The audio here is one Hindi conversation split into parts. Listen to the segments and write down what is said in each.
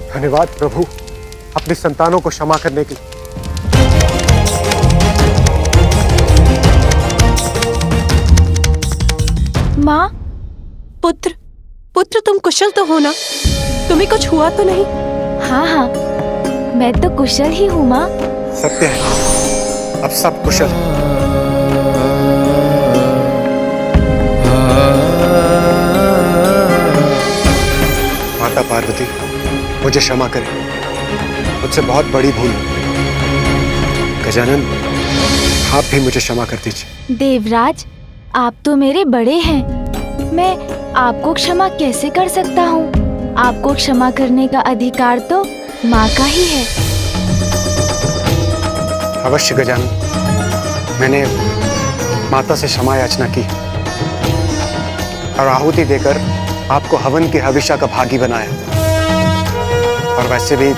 धन्यवाद प्रभु अपनी संतानों को क्षमा करने के लिए। माँ, पुत्र पुत्र तुम कुशल तो हो ना? तुम्हें कुछ हुआ तो नहीं? हाँ हाँ, मैं तो कुशल ही हूँ माँ। सत्य है, अब सब कुशल। माता पार्वती, मुझे क्षमा करें, मुझसे बहुत बड़ी भूल। गजानन, आप भी मुझे क्षमा कर दीजिए। देवराज, आप तो मेरे बड़े हैं, मैं आपको क्षमा कैसे कर सकता हूँ? आपको क्षमा करने का अधिकार तो माँ का ही है। अवश्य गजानन, मैंने माता से क्षमा याचना की और आहुति देकर आपको हवन के हविष्य का भागी बनाया। और वैसे भी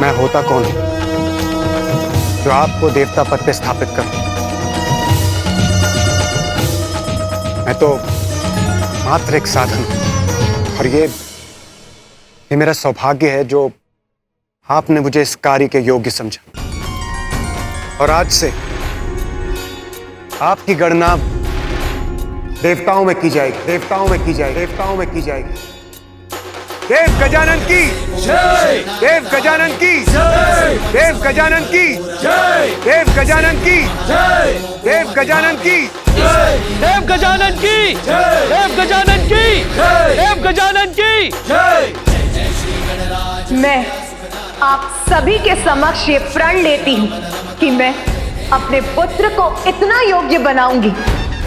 मैं होता कौन हूं जो आपको देवता पद पे स्थापित करूं? मैं तो मात्र एक साधन हूं और ये मेरा सौभाग्य है जो आपने मुझे इस कार्य के योग्य समझा। और आज से आपकी गणना देवताओं में की जाएगी, देवताओं में की जाएगी, देवताओं में की जाएगी। देव गजानन की जय, देव गजानन की जय, देव गजानन की जय, देव गजानन की जय, देव गजानन की जय, देव गजानन की जय, देव गजानन की जय, देव गजानन की जय। मैं आप सभी के समक्ष ये प्रण लेती हूँ कि मैं अपने पुत्र को इतना योग्य बनाऊंगी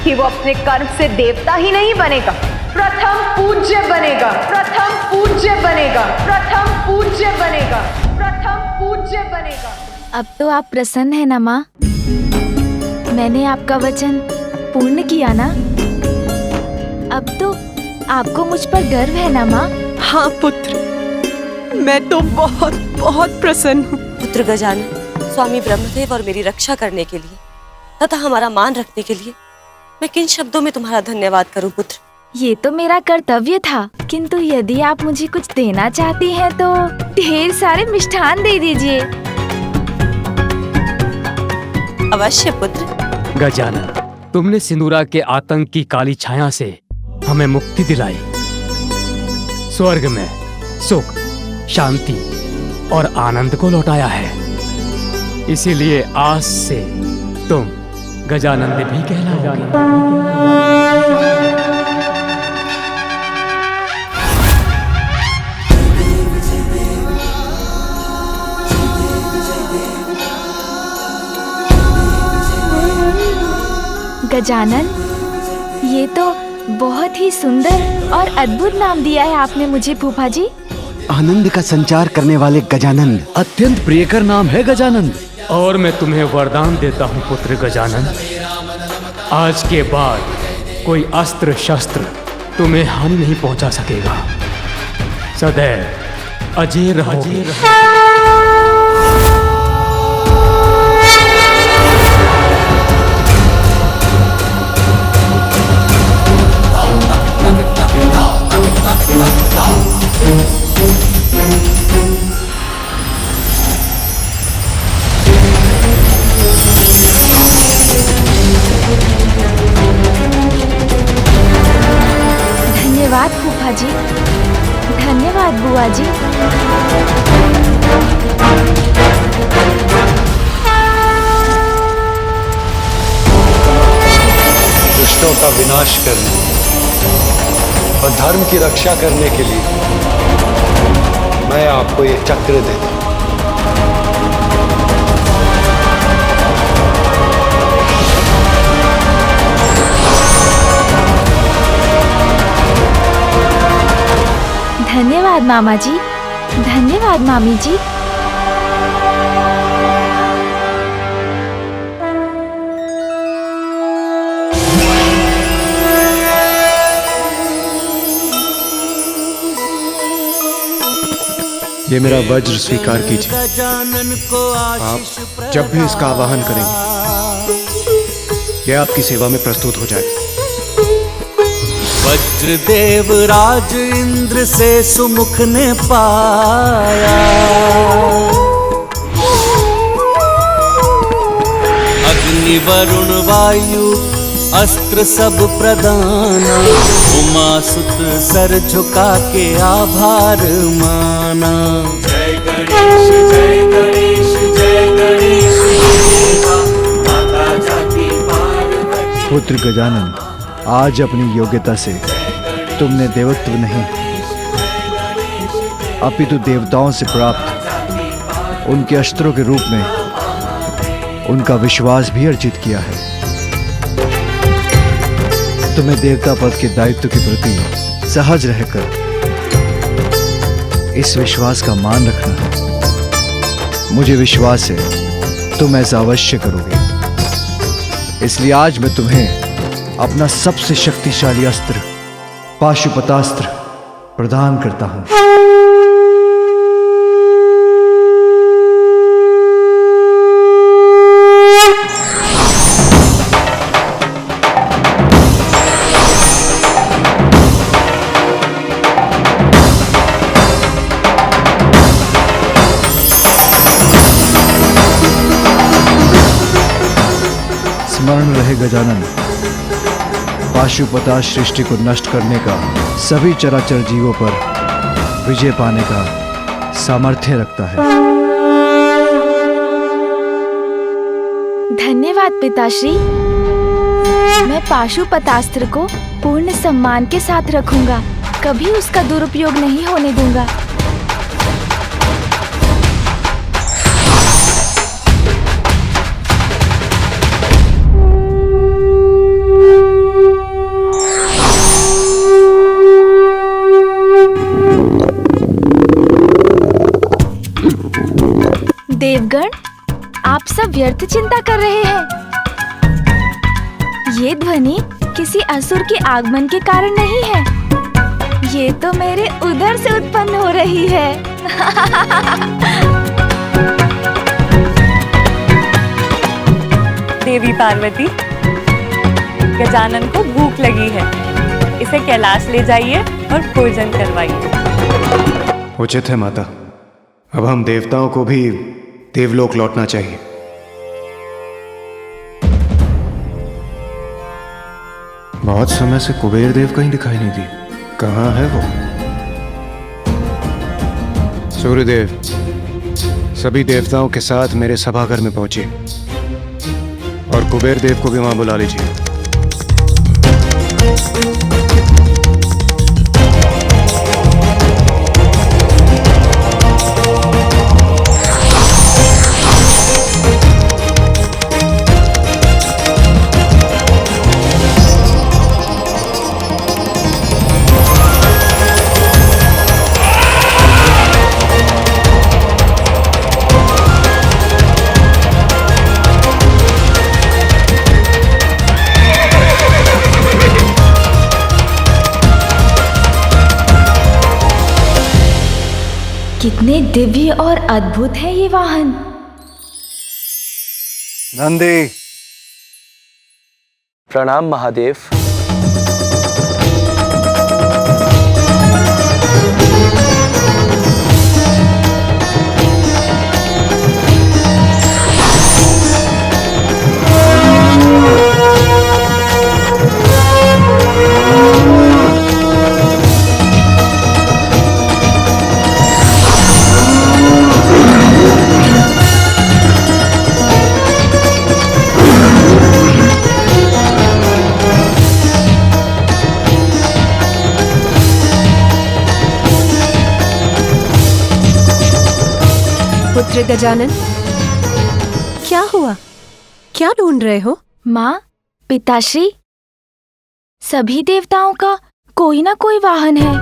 कि वो अपने कर्म से देवता ही नहीं बनेगा, प्रथम पूज्य बनेगा, प्रथम पूज्य बनेगा, प्रथम पूज्य बनेगा, प्रथम पूज्य बनेगा। अब तो आप प्रसन्न हैं ना माँ? मैंने आपका वचन पूर्ण किया ना? अब तो आपको मुझ पर गर्व है ना माँ? हाँ पुत्र, मैं तो बहुत बहुत प्रसन्न हूँ। पुत्र गजानन, स्वामी ब्रह्मदेव और मेरी रक्षा करने के लिए तथा हमारा मान रखने के लिए मैं किन शब्दों में तुम्हारा धन्यवाद करूं पुत्र? ये तो मेरा कर्तव्य था, किंतु यदि आप मुझे कुछ देना चाहती हैं तो ढेर सारे मिष्ठान दे दीजिए। अवश्य पुत्र। गजानन, तुमने सिंदूरा के आतंक की काली छाया से हमें मुक्ति दिलाई। स्वर्ग में सुख, शांति और आनंद को लौटाया है। इसीलिए आज से तुम गजानंद भी कहलाओगे। गजानन, ये तो बहुत ही सुंदर और अद्भुत नाम दिया है आपने मुझे फूफा जी। आनंद का संचार करने वाले गजानन, अत्यंत प्रियकर नाम है गजानन। और मैं तुम्हें वरदान देता हूँ पुत्र गजानन, आज के बाद कोई अस्त्र शस्त्र तुम्हें हानि नहीं पहुंचा सकेगा। सदैव अजय रहोगे। धन्यवाद फूफा जी, धन्यवाद बुआ जी। दुष्टों का विनाश करने और धर्म की रक्षा करने के लिए मैं आपको ये चक्र देता हूं। धन्यवाद मामा जी, धन्यवाद मामी जी। ये मेरा वज्र स्वीकार कीजिए। आप जब भी इसका आवाहन करेंगे, यह आपकी सेवा में प्रस्तुत हो जाएगा। वज्रदेव राज इंद्र से सुमुख ने पाया, अग्नि वरुण वायु अस्त्र सब प्रदाना, उमा सुत सर झुका के आभार माना। जय गणेश जय गणेश जय गणेश देवा, माता जाति पार्वती। पुत्र गजानन, आज अपनी योग्यता से तुमने देवत्व नहीं अपितु देवताओं से प्राप्त उनके अस्त्रों के रूप में उनका विश्वास भी अर्जित किया है। तुम्हें देवता पद के दायित्व के प्रति सहज रहकर इस विश्वास का मान रखना है। मुझे विश्वास है तुम ऐसा अवश्य करोगे, इसलिए आज मैं तुम्हें अपना सबसे शक्तिशाली अस्त्र पाशुपतास्त्र प्रदान करता हूं। स्मरण रहे गजानन, पाशुपता सृष्टि को नष्ट करने का, सभी चराचर जीवों पर विजय पाने का सामर्थ्य रखता है। धन्यवाद पिताश्री। मैं पाशुपतास्त्र को पूर्ण सम्मान के साथ रखूंगा, कभी उसका दुरुपयोग नहीं होने दूंगा। देवगण, आप सब व्यर्थ चिंता कर रहे हैं। ये ध्वनि किसी असुर के आगमन के कारण नहीं है, ये तो मेरे उदर से उत्पन्न हो रही है। देवी पार्वती, गजानन को भूख लगी है, इसे कैलाश ले जाइए और भोजन करवाइए। उचित है माता, अब हम देवताओं को भी देवलोक लौटना चाहिए। बहुत समय से कुबेर देव कहीं दिखाई नहीं दी, कहाँ है वो? सूर्यदेव, सभी देवताओं के साथ मेरे सभाघर में पहुंचिए और कुबेर देव को भी वहां बुला लीजिए। कितने दिव्य और अद्भुत है ये वाहन। नंदी, प्रणाम महादेव। पुत्र गजानन, क्या हुआ? क्या ढूंढ रहे हो? माँ, पिताश्री, सभी देवताओं का कोई ना कोई वाहन है।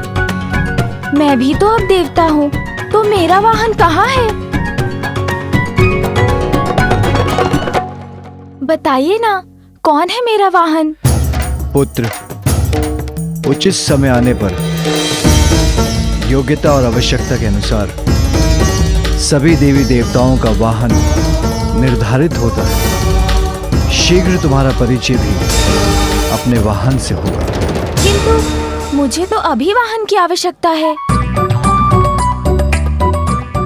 मैं भी तो अब देवता हूँ, तो मेरा वाहन कहाँ है? बताइए ना, कौन है मेरा वाहन? पुत्र, उचित समय आने पर योग्यता और आवश्यकता के अनुसार सभी देवी देवताओं का वाहन निर्धारित होता है। शीघ्र तुम्हारा परिचय भी अपने वाहन से होगा। किंतु मुझे तो अभी वाहन की आवश्यकता है।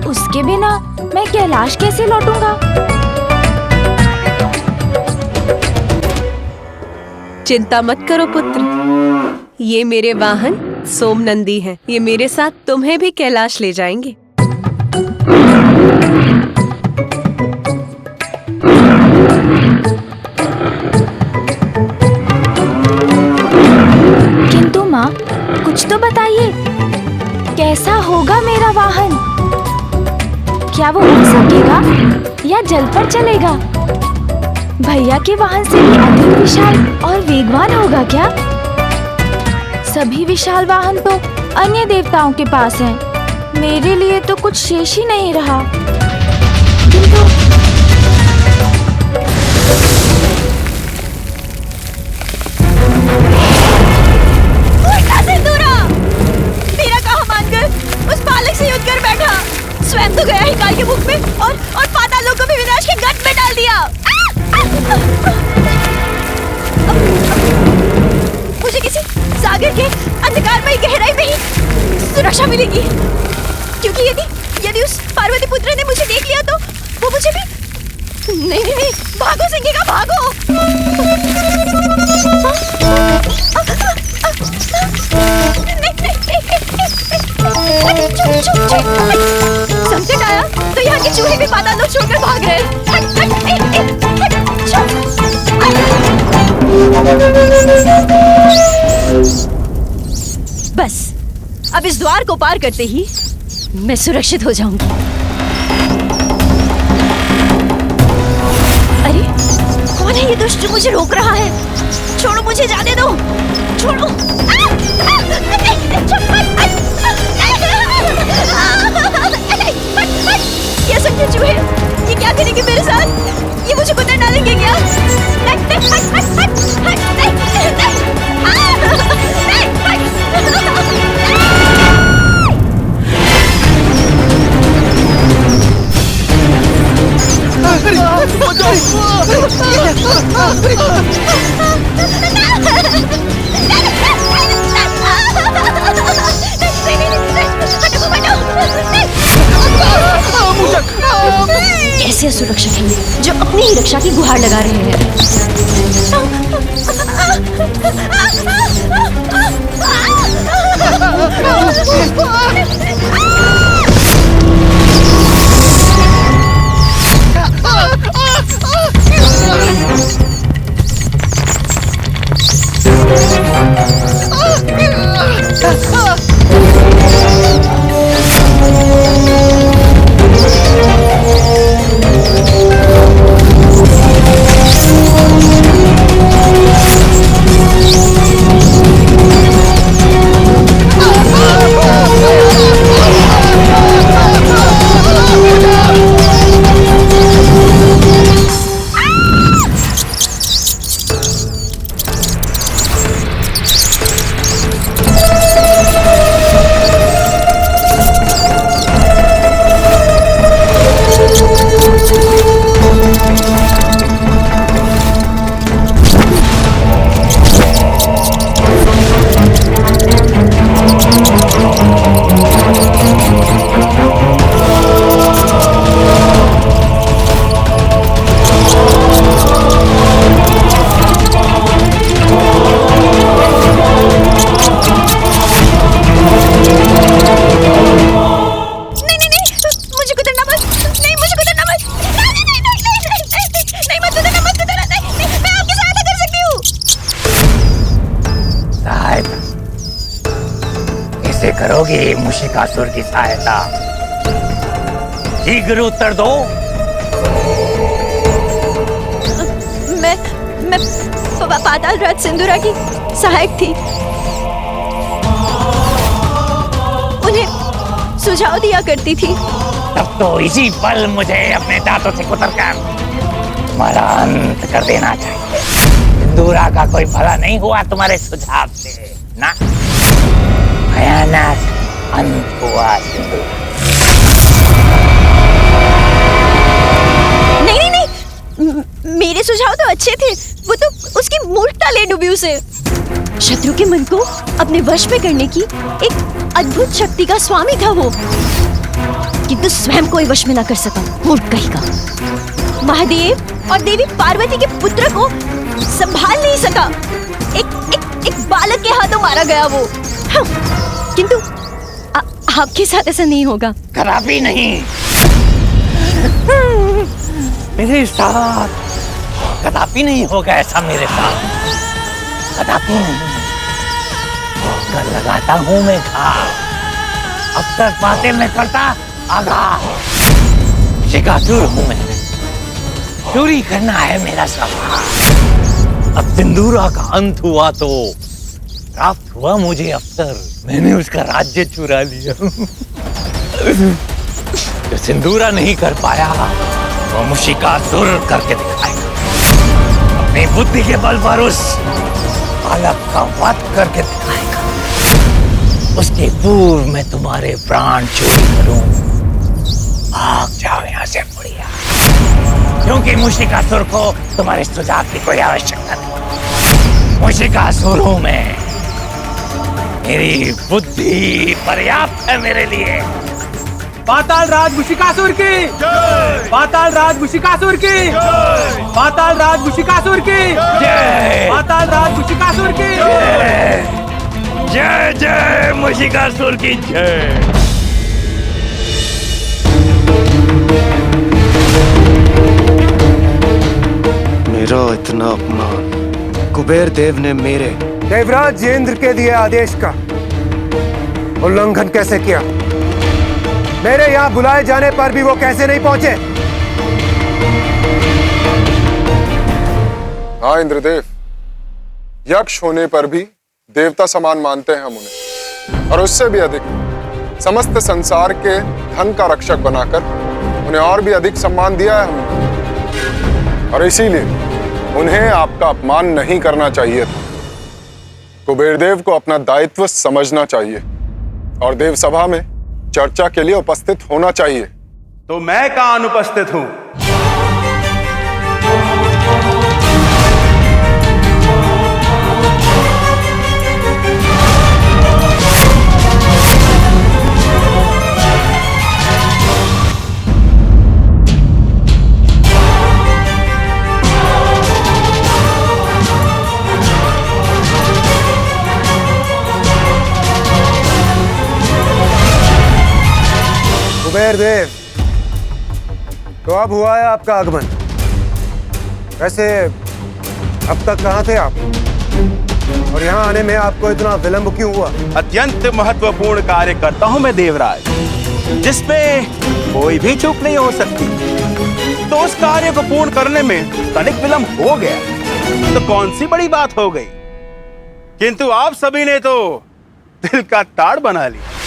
उसके बिना मैं कैलाश कैसे लौटूंगा? चिंता मत करो पुत्र, ये मेरे वाहन सोमनंदी हैं। ये मेरे साथ तुम्हें भी कैलाश ले जाएंगे। किंतु माँ, कुछ तो बताइए, कैसा होगा मेरा वाहन? क्या वो उड़ सकेगा या जल पर चलेगा? भैया के वाहन से भी अधिक विशाल और वेगवान होगा क्या? सभी विशाल वाहन तो अन्य देवताओं के पास हैं। मेरे लिए तो कुछ शेष ही नहीं रहा। किंतु मेरा कहा मानकर उस बालक से युद्ध कर बैठा। स्वयं तो गया ही काल के मुख में और पाताल लोक को भी विनाश के गड्ढे में डाल दिया। मुझे किसी सागर के अंधकारमयी गहराई में ही सुरक्षा मिलेगी, क्योंकि यदि उस पार्वती पुत्र ने मुझे देख लिया तो वो मुझे भी नहीं, भागो सिंगिका भागो। संकट आया तो यहाँ के चूहे भी पाताल लोक छोड़कर भाग रहे हैं। बस अब इस द्वार को पार करते ही मैं सुरक्षित हो जाऊंगी। अरे कौन है ये दुष्ट जो मुझे रोक रहा है? छोड़ो, मुझे जाने दो, छोड़ो। ये संख्या चूहे, ये क्या करेंगे मेरे साथ? ये मुझे कुतर डालेंगे क्या? कैसे असुरक्षित हैं जो अपनी ही रक्षा की गुहार लगा रहे हैं। करोगे मुशिकासुर की सहायता? शीघ्र उत्तर दो। मैं पाताल राज सिंदूरा की सहायक थी। उन्हें सुझाव दिया करती थी। तब तो इसी पल मुझे अपने दांतों से कुतरकर तुम्हारा अंत कर देना चाहिए। सिंदूरा का कोई भला नहीं हुआ तुम्हारे सुझाव से ना। भयानक अंत हुआ सिंदूरा। नहीं, मेरे सुझाव तो अच्छे थे। वो तो उसकी मूर्खता ले डूबी उसे। शत्रु के मन को अपने वश में करने की एक अद्भुत शक्ति का स्वामी था वो, किंतु स्वयं कोई वश में ना कर सका। मूर्ख कहेगा। महादेव और देवी पार्वती के पुत्र को संभाल नहीं सका। एक बालक के हाथों मारा गया वो। हाँ, किंतु आपके साथ ऐसा नहीं होगा। कदापि नहीं। मेरे साथ कदापि नहीं होगा ऐसा, मेरे साथ कदापि नहीं। कर लगाता हूं मैं घाव, अब तक बातें मैं करता आगा। शिकातुर हूं मैं, चोरी करना है मेरा स्वभाव। अब सिंदूरा का अंत हुआ तो प्राप्त हुआ मुझे अवसर, मैंने उसका राज्य चुरा लिया। जो सिंदूरा नहीं कर पाया वो मुशिकासुर करके दिखाएगा। अपनी बुद्धि के बल पर उस बालक का वध करके दिखाएगा। उसके पूर्व मैं तुम्हारे प्राण चोरी करूं। भाग जाओ यहाँ से बुढ़िया, क्योंकि मुशिकासुर को तुम्हारे सुझाव की कोई आवश्यकता नहीं। मुशिकासुर हूं मैं, मेरी बुद्धि पर्याप्त है मेरे लिए। पाताल राज मुशिकासुर की जय। पाताल राज मुशिकासुर की जय। पाताल राज मुशिकासुर की जय। पाताल राज मुशिकासुर की जय। जय जय मुशिकासुर की जय। मेरा इतना अपमान कुबेर देव ने मेरे देवराज इंद्र के दिए आदेश का उल्लंघन कैसे किया? मेरे यहाँ बुलाए जाने पर भी वो कैसे नहीं पहुंचे? हाँ इंद्रदेव, यक्ष होने पर भी देवता समान मानते हैं हम उन्हें, और उससे भी अधिक समस्त संसार के धन का रक्षक बनाकर उन्हें और भी अधिक सम्मान दिया है हमने, और इसीलिए उन्हें आपका अपमान नहीं करना चाहिए था। कुबेरदेव को अपना दायित्व समझना चाहिए और देव सभा में चर्चा के लिए उपस्थित होना चाहिए। तो मैं कहां अनुपस्थित हूं? कुबेर देव, तो अब हुआ है आपका आगमन। वैसे अब तक कहाँ थे आप, और यहाँ आने में आपको इतना विलंब क्यों हुआ? अत्यंत महत्वपूर्ण कार्य करता हूं मैं देवराज, जिसमें कोई भी चूक नहीं हो सकती। तो उस कार्य को पूर्ण करने में तनिक विलंब हो गया तो कौन सी बड़ी बात हो गई, किंतु आप सभी ने तो दिल का ताड़ बना लिया।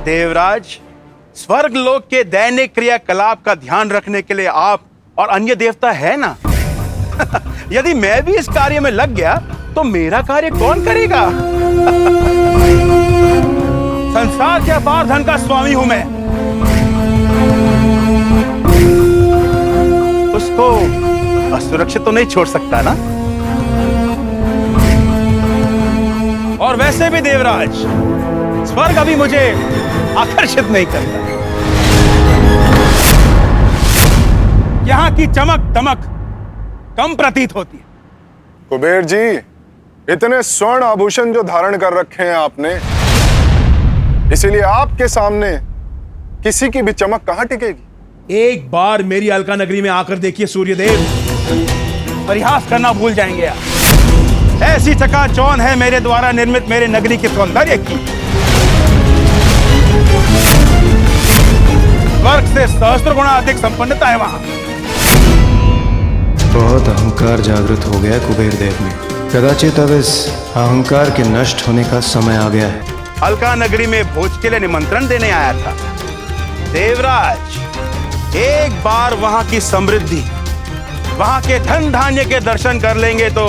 देवराज, स्वर्ग लोक के दैनिक क्रियाकलाप का ध्यान रखने के लिए आप और अन्य देवता है ना। यदि मैं भी इस कार्य में लग गया तो मेरा कार्य कौन करेगा? संसार के अपार धन का स्वामी हूं मैं, उसको असुरक्षित तो नहीं छोड़ सकता ना। और वैसे भी देवराज, स्वर्ग अभी मुझे आकर्षित नहीं करता। यहाँ की चमक दमक कम प्रतीत होती है। कुबेर जी, इतने स्वर्ण आभूषण जो धारण कर रखे हैं आपने, इसीलिए आपके सामने किसी की भी चमक कहां टिकेगी? एक बार मेरी अलका नगरी में आकर देखिए सूर्यदेव, परिहास करना भूल जाएंगे आप। ऐसी चकाचौंध है मेरे द्वारा निर्मित मेरे नगरी के सौंदर्य की, स्वर्ग से सहस्त्र गुना अधिक संपन्नता है वहां। बहुत अहंकार जागृत हो गया कुबेर देव में। कदाचित अब इस अहंकार के नष्ट होने का समय आ गया है। अलका नगरी में भोज के लिए निमंत्रण देने आया था देवराज। एक बार वहां की समृद्धि, वहां के धन धान्य के दर्शन कर लेंगे तो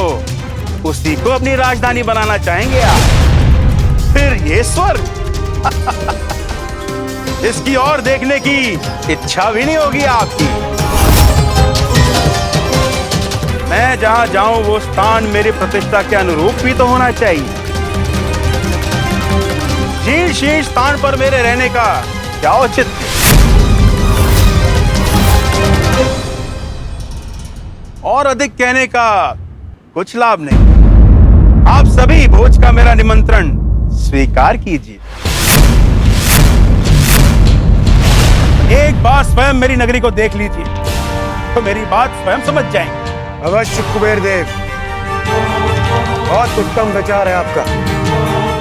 उसी को अपनी राजधानी बनाना चाहेंगे आप? फिर ये स्वर्ग इसकी ओर देखने की इच्छा भी नहीं होगी आपकी। मैं जहां जाऊं वो स्थान मेरी प्रतिष्ठा के अनुरूप भी तो होना चाहिए। शीर्ष स्थान पर मेरे रहने का क्या औचित्य? और अधिक कहने का कुछ लाभ नहीं। आप सभी भोज का मेरा निमंत्रण स्वीकार कीजिए। एक बार स्वयं मेरी नगरी को देख लीजिए तो मेरी बात स्वयं समझ जाएंगे। अवश्य कुबेर देव, बहुत उत्तम विचार है आपका।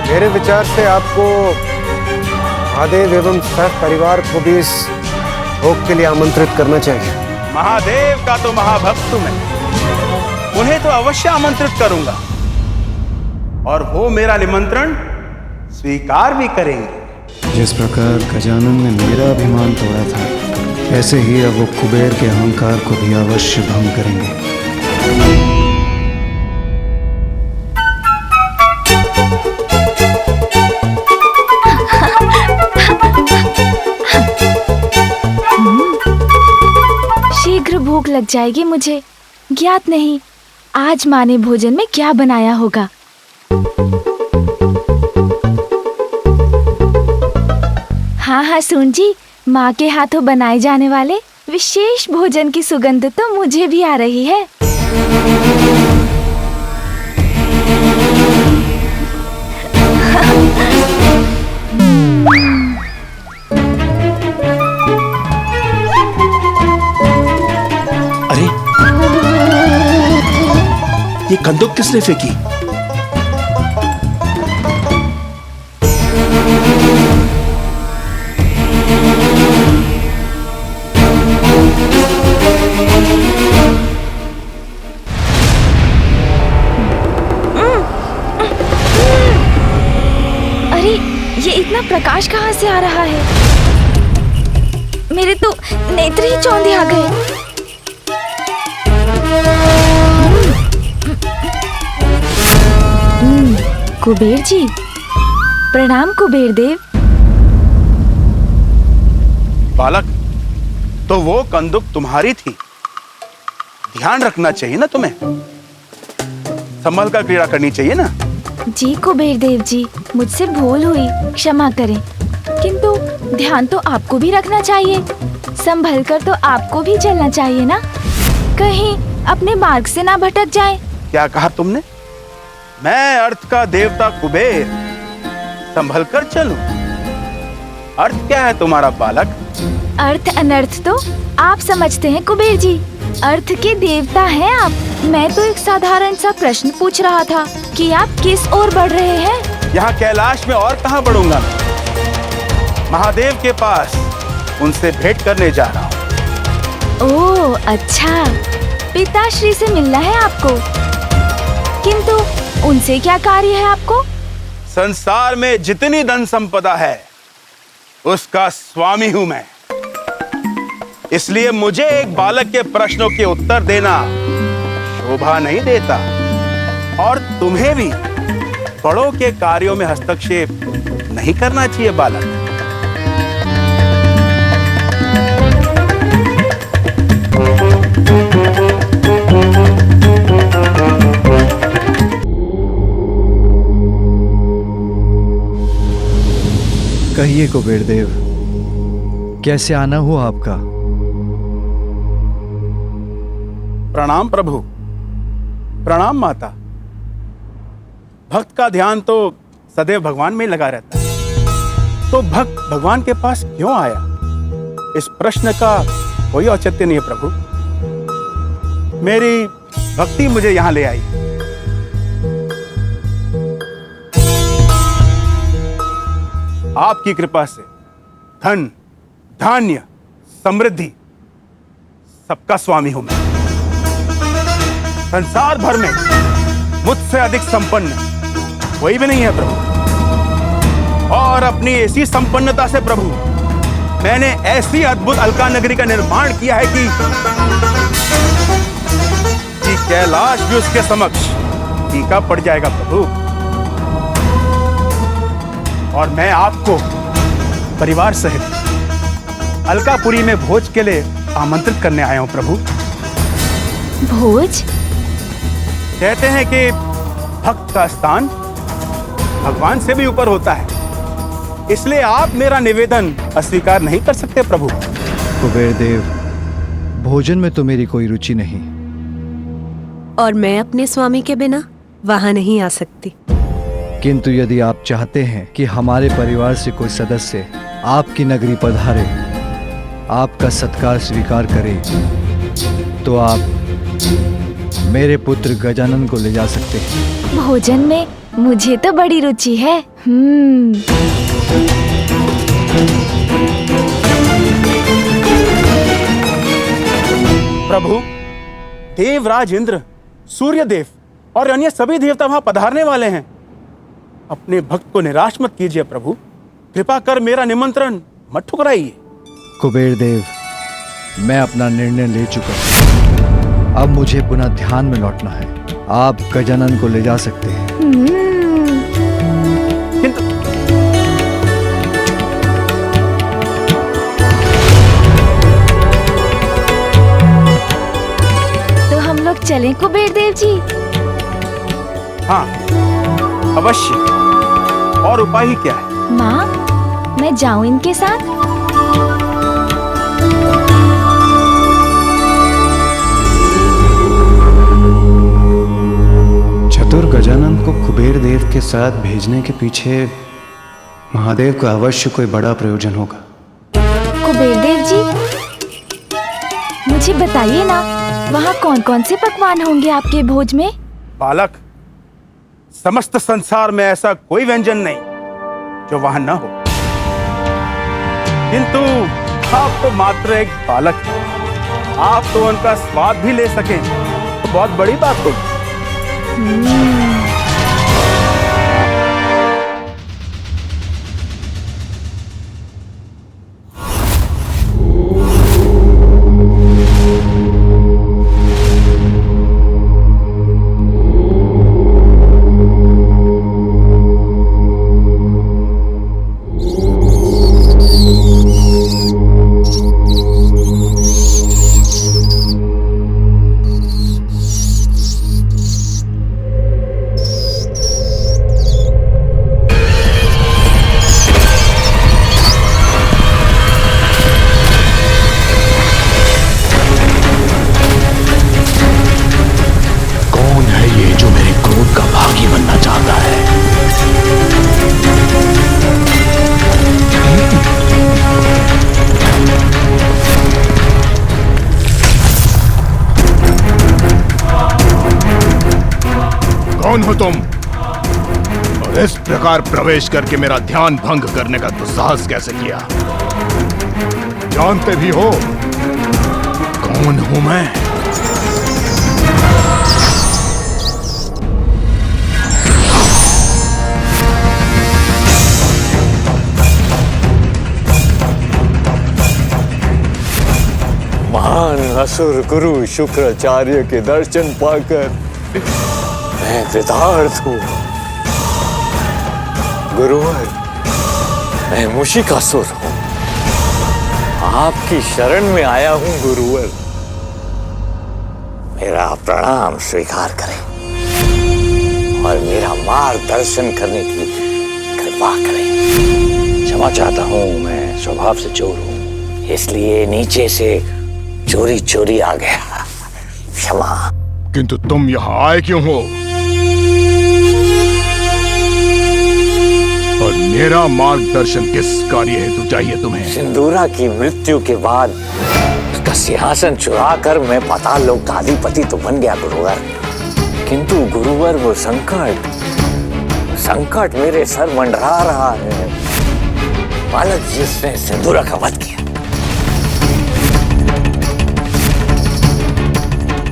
मेरे विचार से आपको महादेव एवं सह परिवार को भी इस भोग के लिए आमंत्रित करना चाहिए। महादेव का तो महाभक्त हूं मैं, उन्हें तो अवश्य आमंत्रित करूंगा और वो मेरा निमंत्रण स्वीकार भी करेंगे। जिस प्रकार गजानन ने मेरा अभिमान तोड़ा था, ऐसे ही अब वो कुबेर के अहंकार को भी अवश्य भंग करेंगे। शीघ्र भूख लग जाएगी मुझे। ज्ञात नहीं आज माँ ने भोजन में क्या बनाया होगा। हाँ सुन जी, माँ के हाथों बनाए जाने वाले विशेष भोजन की सुगंध तो मुझे भी आ रही है। अरे ये कंदूक किसने फेंकी? अरे ये इतना प्रकाश कहाँ से आ रहा है? मेरे तो नेत्र ही चौंधे आ गए। कुबेर जी, प्रणाम कुबेर देव। बालक, तो वो कंदुक तुम्हारी थी। ध्यान रखना चाहिए ना तुम्हें, संभल कर क्रीड़ा करनी चाहिए ना। जी कुबेर देव जी, मुझसे भूल हुई, क्षमा करें। किंतु ध्यान तो आपको भी रखना चाहिए, संभल कर तो आपको भी चलना चाहिए ना, कहीं अपने मार्ग से ना भटक जाएं। क्या कहा तुमने? मैं अर्थ का देवता कुबेर संभल कर चलूं? अर्थ क्या है तुम्हारा बालक? अर्थ अनर्थ तो आप समझते हैं कुबेर जी, अर्थ के देवता हैं आप। मैं तो एक साधारण सा प्रश्न पूछ रहा था कि आप किस ओर बढ़ रहे हैं। यहाँ कैलाश में और कहाँ बढ़ूंगा मैं? महादेव के पास उनसे भेंट करने जा रहा हूँ। ओह अच्छा, पिताश्री से मिलना है आपको। किंतु उनसे क्या कार्य है आपको? संसार में जितनी धन संपदा है उसका स्वामी हूं मैं, इसलिए मुझे एक बालक के प्रश्नों के उत्तर देना शोभा नहीं देता। और तुम्हें भी बड़ों के कार्यों में हस्तक्षेप नहीं करना चाहिए बालक। कहिए कुबेर देव, कैसे आना हुआ आपका? प्रणाम प्रभु, प्रणाम माता। भक्त का ध्यान तो सदैव भगवान में लगा रहता है, तो भक्त भगवान के पास क्यों आया, इस प्रश्न का कोई औचित्य नहीं है प्रभु। मेरी भक्ति मुझे यहां ले आई। आपकी कृपा से धन, धान्य, समृद्धि सबका स्वामी हूं मैं। संसार भर में मुझसे अधिक संपन्न कोई भी नहीं है प्रभु। और अपनी ऐसी संपन्नता से प्रभु मैंने ऐसी अद्भुत अलका नगरी का निर्माण किया है कि कैलाश भी उसके समक्ष फीका पड़ जाएगा प्रभु। और मैं आपको परिवार सहित अलकापुरी में भोज के लिए आमंत्रित करने आया हूं प्रभु। भोज? कहते हैं कि भक्त का स्थान भगवान से भी ऊपर होता है, इसलिए आप मेरा निवेदन अस्वीकार नहीं कर सकते प्रभु। कुबेर देव, भोजन में तो मेरी कोई रुचि नहीं। और मैं अपने स्वामी के बिना वहां नहीं आ सकती। किंतु यदि आप चाहते हैं कि हमारे परिवार से कोई सदस्य आपकी नगरी पधारे, आपका सत्कार स्वीकार करे, तो आप मेरे पुत्र गजानन को ले जा सकते हैं। भोजन में मुझे तो बड़ी रुचि है। प्रभु, देवराज इंद्र, सूर्यदेव और अन्य सभी देवता वहां पधारने वाले हैं। अपने भक्त को निराश मत कीजिए प्रभु, कृपा कर मेरा निमंत्रण मत ठुकराइए। कुबेर देव, मैं अपना निर्णय ले चुका हूं। अब मुझे पुनः ध्यान में लौटना है। आप गजानन को ले जा सकते हैं। तो हम लोग चलें कुबेर देव जी? हाँ अवश्य। और उपाय ही क्या है? माँ, मैं जाऊं इनके साथ? चतुर गजानन को कुबेर देव के साथ भेजने के पीछे महादेव को अवश्य कोई बड़ा प्रयोजन होगा। कुबेर देव जी, मुझे बताइए ना, वहाँ कौन कौन से पकवान होंगे आपके भोज में? बालक, समस्त संसार में ऐसा कोई व्यंजन नहीं जो वहां न हो, किंतु आप तो मात्र एक बालक हैं। आप तो उनका स्वाद भी ले सकें तो बहुत बड़ी बात होगी। कौन हो तुम? और इस प्रकार प्रवेश करके मेरा ध्यान भंग करने का दुस्साहस कैसे किया? जानते भी हो कौन हूं मैं? महान असुर गुरु शुक्राचार्य के दर्शन पाकर मैं कृतार्थ हूँ। गुरुवर, मैं मूषिकासुर हूँ, आपकी शरण में आया हूँ गुरुवर। मेरा प्रणाम स्वीकार करें और मेरा मार्गदर्शन करने की कृपा करें। क्षमा चाहता हूँ, मैं स्वभाव से चोर हूँ, इसलिए नीचे से चोरी चोरी आ गया। क्षमा। किंतु तुम यहाँ आए क्यों हो? और मेरा मार्गदर्शन किस कार्य हेतु चाहिए तुम्हें? सिंदूरा की मृत्यु के बाद उसका सिंहासन चुराकर मैं पाताल लोक का अधिपति तो बन गया गुरुवर, किंतु गुरुवर वो संकट मेरे सर मंडरा रहा है। बालक जिसने सिंदूरा का वध किया,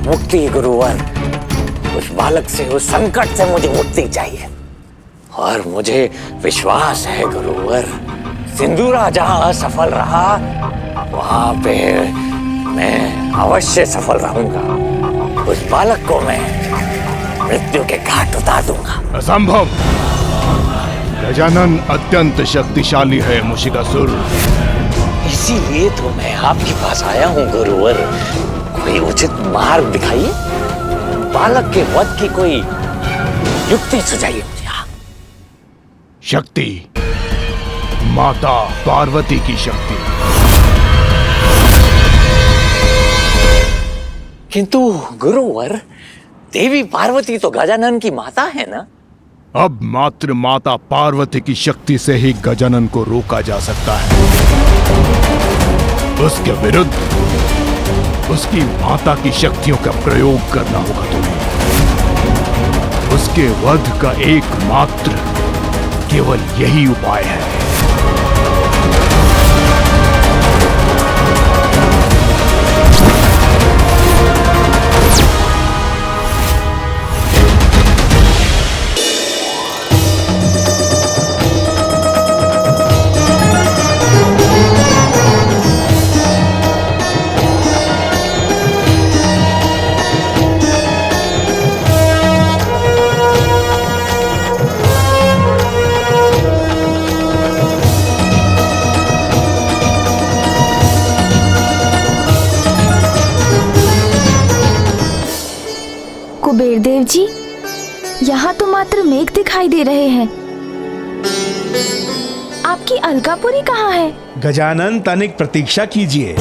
मुक्ति गुरुवर, उस बालक से, उस संकट से मुझे मुक्ति चाहिए। और मुझे विश्वास है गुरुवर, सिंदूरा जहां असफल रहा वहां पे मैं अवश्य सफल रहूंगा। उस बालक को मैं मृत्यु के घाट उतार दूंगा। असंभव। गजानन अत्यंत शक्तिशाली है मूषिकासुर। इसीलिए तो मैं आपके पास आया हूँ गुरुवर। कोई उचित मार्ग दिखाइए, बालक के वध की कोई युक्ति सुझाइए मुझे। शक्ति, माता पार्वती की शक्ति। किंतु गुरुवर, देवी पार्वती तो गजानन की माता है ना? अब मात्र माता पार्वती की शक्ति से ही गजानन को रोका जा सकता है। उसके विरुद्ध उसकी माता की शक्तियों का प्रयोग करना होगा तुम्हें। उसके वध का एकमात्र केवल यही उपाय है। कुबेर देव जी, यहाँ तो मात्र मेघ दिखाई दे रहे हैं। आपकी अलकापुरी कहाँ है? गजानन, तनिक प्रतीक्षा कीजिए।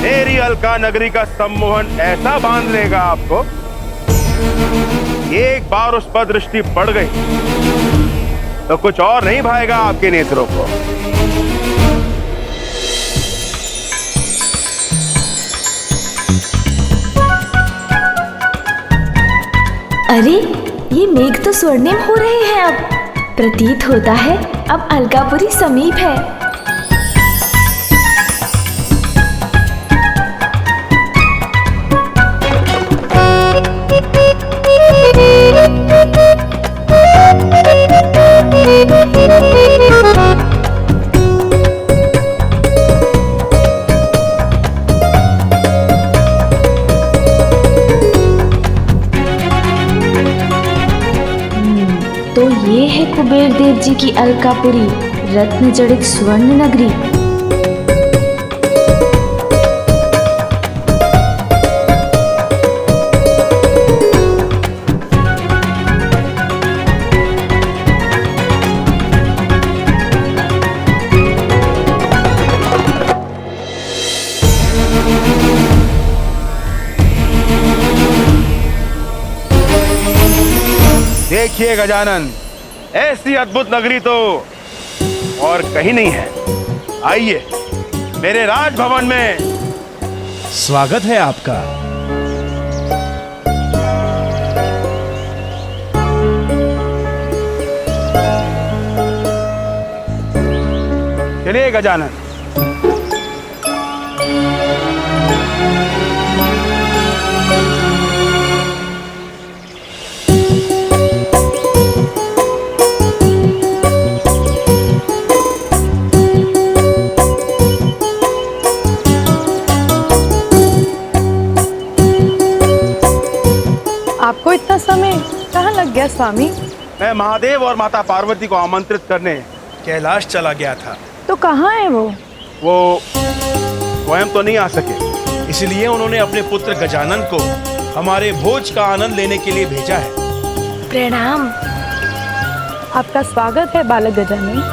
मेरी अलका नगरी का सम्मोहन ऐसा बांध लेगा आपको, एक बार उस पर दृष्टि पड़ गई तो कुछ और नहीं भाएगा आपके नेत्रों को। अरे, ये मेघ तो स्वर्णिम हो रहे हैं। अब प्रतीत होता है अब अलकापुरी समीप है। तो ये है कुबेर देव जी की अलकापुरी, रत्न जड़ित स्वर्ण नगरी। देखिए गजानन, ऐसी अद्भुत नगरी तो और कहीं नहीं है। आइए मेरे राजभवन में। स्वागत है आपका। चलिए गजानन। आपको इतना समय कहाँ लग गया स्वामी? मैं महादेव और माता पार्वती को आमंत्रित करने कैलाश चला गया था। तो कहाँ है वो? वो स्वयं तो नहीं आ सके, इसलिए उन्होंने अपने पुत्र गजानन को हमारे भोज का आनंद लेने के लिए भेजा है। प्रणाम। आपका स्वागत है बालक गजानन।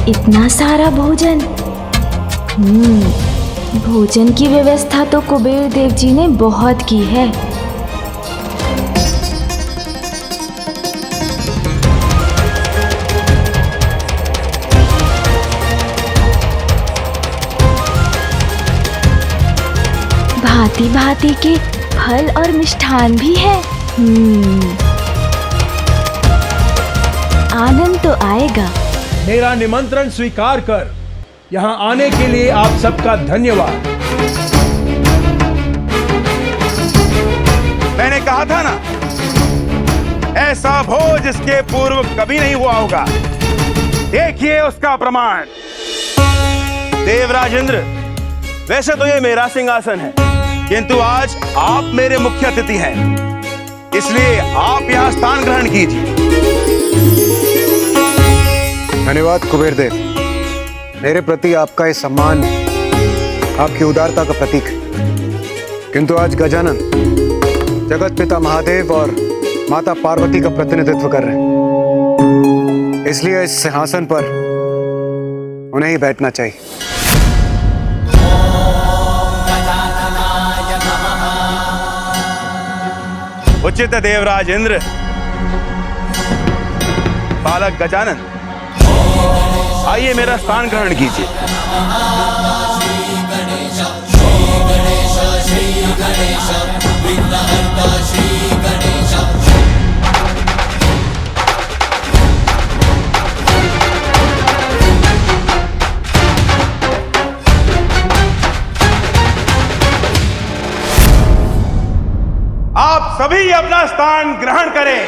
इतना सारा भोजन। भोजन की व्यवस्था तो कुबेर देव जी ने बहुत की है। भांति भांति के फल और मिष्ठान भी है। आनंद तो आएगा। मेरा निमंत्रण स्वीकार कर यहाँ आने के लिए आप सबका धन्यवाद। मैंने कहा था ना, ऐसा भोज इसके पूर्व कभी नहीं हुआ होगा। देखिए उसका प्रमाण। देवराज इंद्र, वैसे तो ये मेरा सिंहासन है, किंतु आज आप मेरे मुख्य अतिथि हैं, इसलिए आप यहाँ स्थान ग्रहण कीजिए। धन्यवाद कुबेर देव। मेरे प्रति आपका ये सम्मान आपकी उदारता का प्रतीक है। किंतु आज गजानन जगत पिता महादेव और माता पार्वती का प्रतिनिधित्व कर रहे हैं, इसलिए इस सिंहासन पर उन्हें ही बैठना चाहिए। उचित देवराज इंद्र। बालक गजानन, आइए मेरा स्थान ग्रहण कीजिए। आप सभी अपना स्थान ग्रहण करें।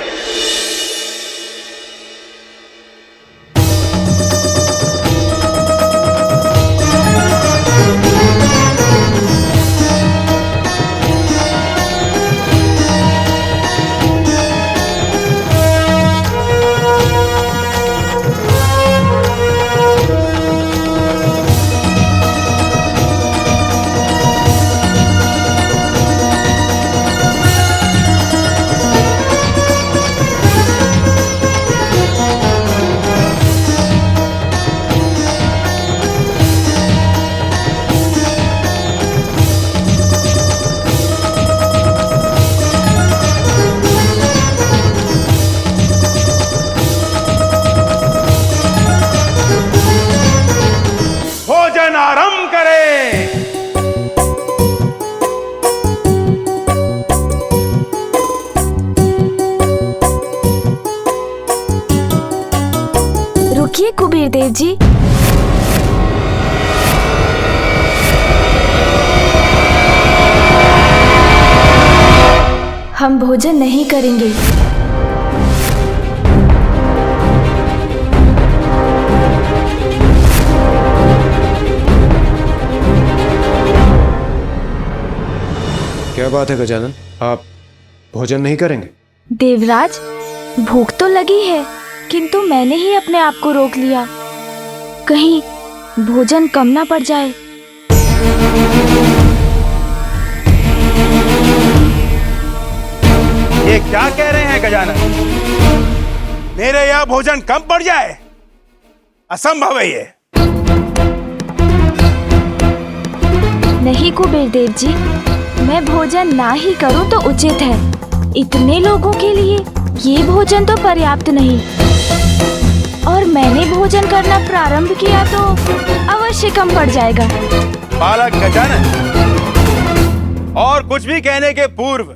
रुकिए कुबेर देव जी। हम भोजन नहीं करेंगे। क्या बात है गजानन, आप भोजन नहीं करेंगे? देवराज, भूख तो लगी है, किंतु मैंने ही अपने आप को रोक लिया, कहीं भोजन कम ना पड़ जाए। ये क्या कह रहे हैं गजानन? मेरे यहाँ भोजन कम पड़ जाए? असंभव है ये। नहीं कुबेर देव जी, मैं भोजन ना ही करूं तो उचित है। इतने लोगों के लिए ये भोजन तो पर्याप्त नहीं, और मैंने भोजन करना प्रारंभ किया तो अवश्य कम पड़ जाएगा। बालक गजानन, और कुछ भी कहने के पूर्व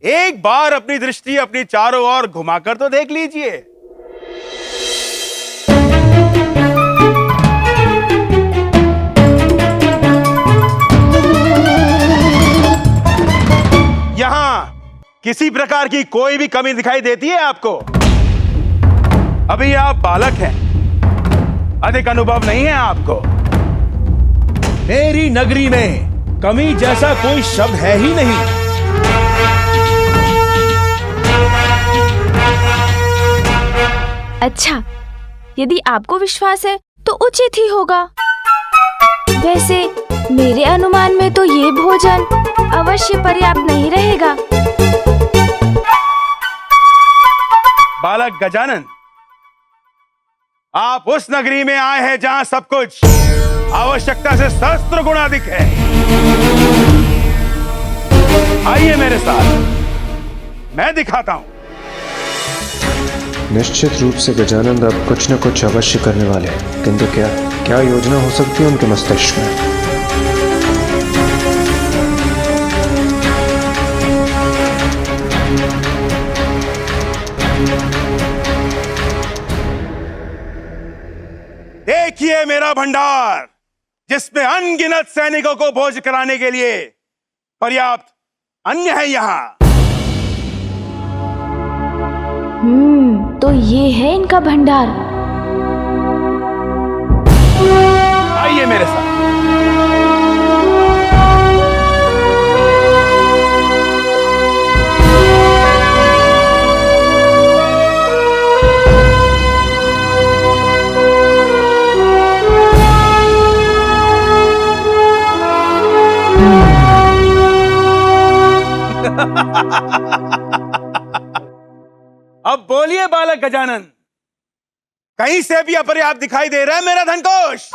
एक बार अपनी दृष्टि अपनी चारों ओर घुमाकर तो देख लीजिए। यहाँ किसी प्रकार की कोई भी कमी दिखाई देती है आपको? अभी आप बालक हैं, अधिक अनुभव नहीं है आपको। मेरी नगरी में कमी जैसा कोई शब्द है ही नहीं। अच्छा, यदि आपको विश्वास है तो उचित ही होगा। वैसे मेरे अनुमान में तो ये भोजन अवश्य पर्याप्त नहीं रहेगा। बालक गजानन, आप उस नगरी में आए हैं जहां सब कुछ आवश्यकता से सहस्त्र गुना अधिक है। आइए मेरे साथ, मैं दिखाता हूं। निश्चित रूप से गजानंद अब कुछ न कुछ अवश्य करने वाले हैं, किंतु क्या योजना हो सकती है उनके मस्तिष्क में? मेरा भंडार, जिसमें अनगिनत सैनिकों को भोज कराने के लिए पर्याप्त अन्न है यहाँ। तो ये है इनका भंडार। आइए मेरे साथ। अब बोलिए बालक गजानन, कहीं से भी अपर्याप्त दिखाई दे रहा है मेरा धनकोष?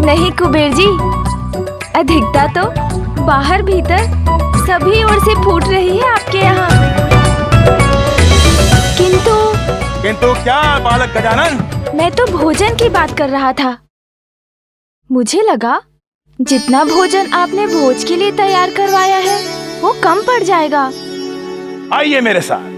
नहीं कुबेर जी, अधिकता तो बाहर भीतर सभी ओर से फूट रही है आपके यहाँ। किंतु क्या बालक गजानन? मैं तो भोजन की बात कर रहा था। मुझे लगा जितना भोजन आपने भोज के लिए तैयार करवाया है वो कम पड़ जाएगा। आइए मेरे साथ।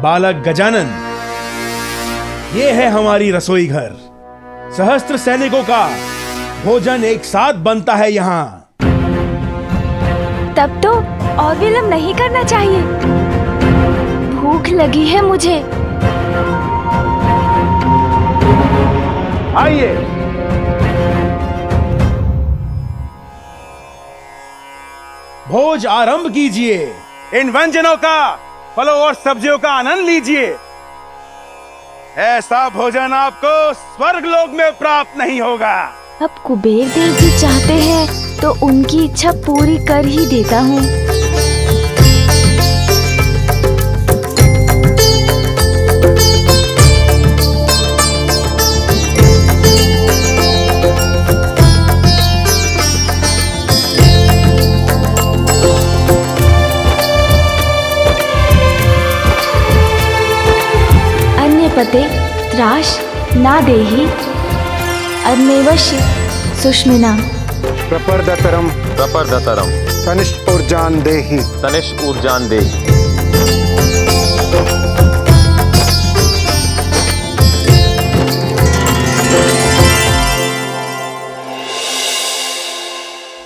बालक गजानन, ये है हमारी रसोई घर। सहस्त्र सैनिकों का भोजन एक साथ बनता है यहाँ। तब तो और विलंब नहीं करना चाहिए, भूख लगी है मुझे। आइए। भोज आरंभ कीजिए। इन व्यंजनों का, फलों और सब्जियों का आनंद लीजिए। ऐसा भोजन आपको स्वर्ग लोक में प्राप्त नहीं होगा। अब कुबेर देव जी चाहते हैं तो उनकी इच्छा पूरी कर ही देता हूँ। अन्य पते त्राश ना देहि अन्यवश्य सुष्मिना प्रपर्दतरम तनिष्ठ ऊर्जान देहि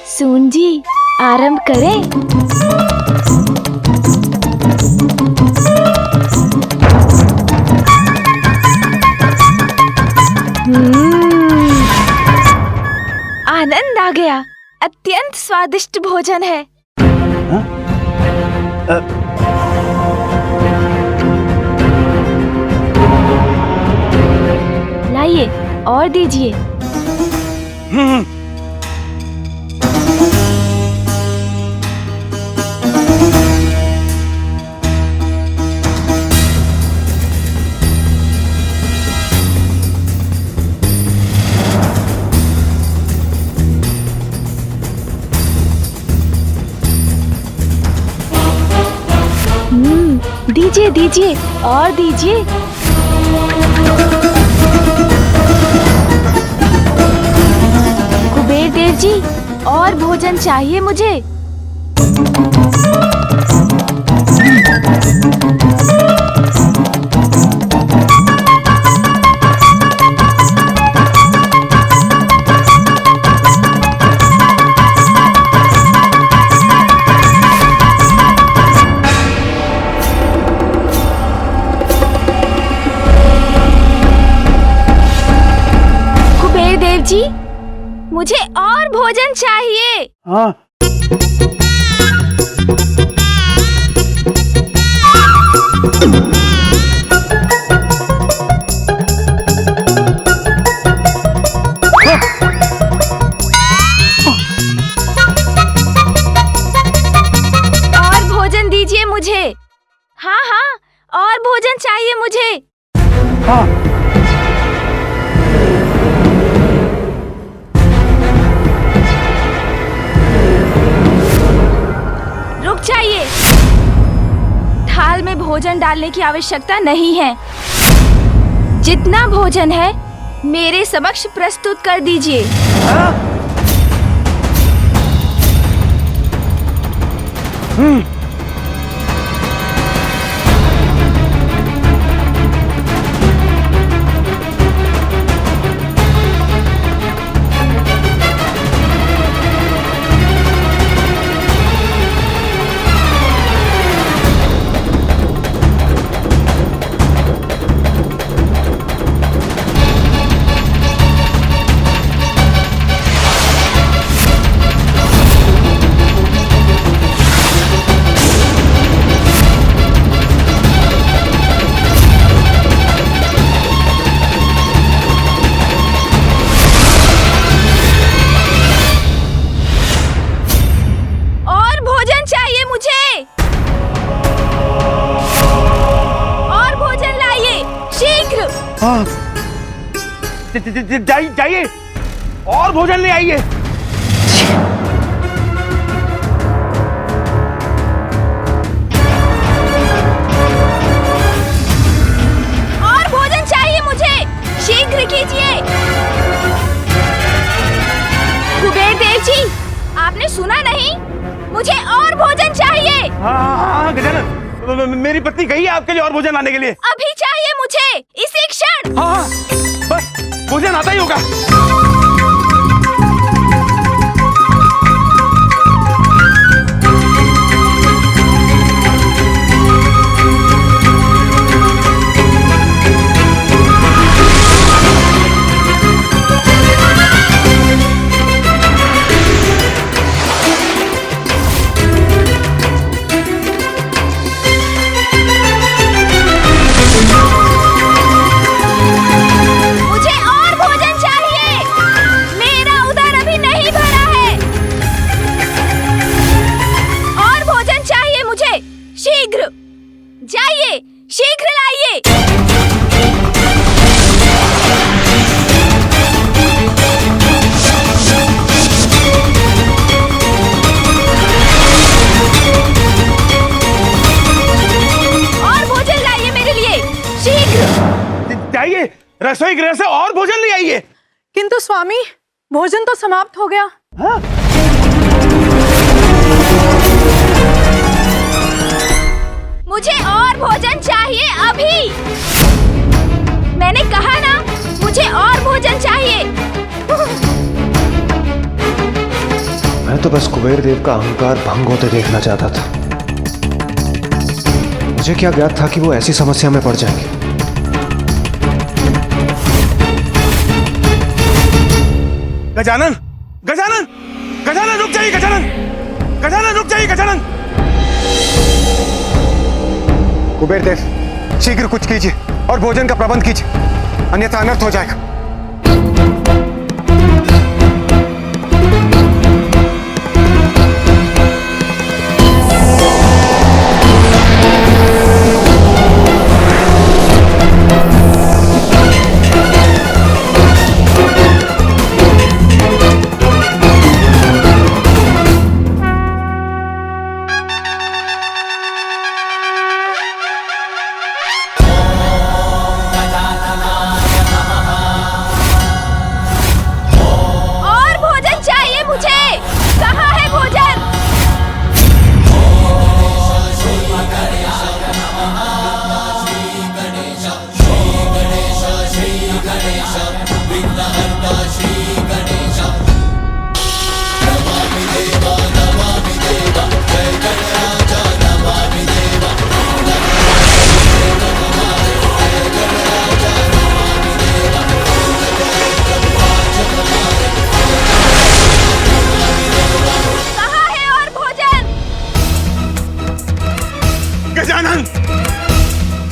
सून जी आरंभ करें। आनंद आ गया, अत्यंत स्वादिष्ट भोजन है। लाइए और दीजिए। दीजिए दीजिए और दीजिए। कुबेर देव जी, और भोजन चाहिए मुझे। जी, मुझे और भोजन चाहिए। हाँ। और भोजन दीजिए मुझे। हाँ हाँ, और भोजन चाहिए मुझे। हाँ। रुक जाइए, थाल में भोजन डालने की आवश्यकता नहीं है। जितना भोजन है मेरे समक्ष प्रस्तुत कर दीजिए। जाइए और भोजन ले आइए। और भोजन चाहिए मुझे, शीघ्र कीजिए। कुबेर देव जी, आपने सुना नहीं? मुझे और भोजन चाहिए। हाँ गजानन, मेरी पत्नी गई है आपके लिए और भोजन लाने के लिए। अभी चाहिए मुझे, इसी क्षण। हाँ बस भोजन आता ही होगा। जाइए, शीघ्र लाइए। और भोजन लाइए मेरे लिए, शीघ्र। जाइए, रसोई गृह से और भोजन ले आइए। किंतु स्वामी, भोजन तो समाप्त हो गया। हाँ? मुझे और भोजन चाहिए अभी। मैंने कहा ना, मुझे और भोजन चाहिए। मैं तो बस कुबेर देव का अहंकार भंग होते देखना चाहता था। मुझे क्या ज्ञात था कि वो ऐसी समस्या में पड़ जाएंगे। गजानन, गजानन, गजानन रुक जाइए। गजानन, गजानन रुक जाइए। गजानन, कुबेर देव, शीघ्र कुछ कीजिए और भोजन का प्रबंध कीजिए, अन्यथा अनर्थ हो जाएगा।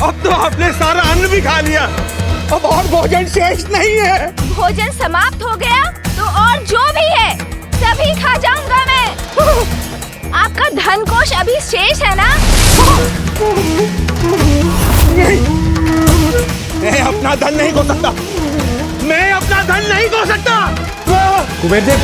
अब तो आपने सारा अन्न भी खा लिया, अब और भोजन शेष नहीं है। भोजन समाप्त हो गया तो और जो भी है सभी खा जाऊंगा मैं। आपका धन कोष अभी शेष है ना? नहीं, मैं अपना धन नहीं खो सकता। मैं अपना धन नहीं खो सकता। कुबेर देव,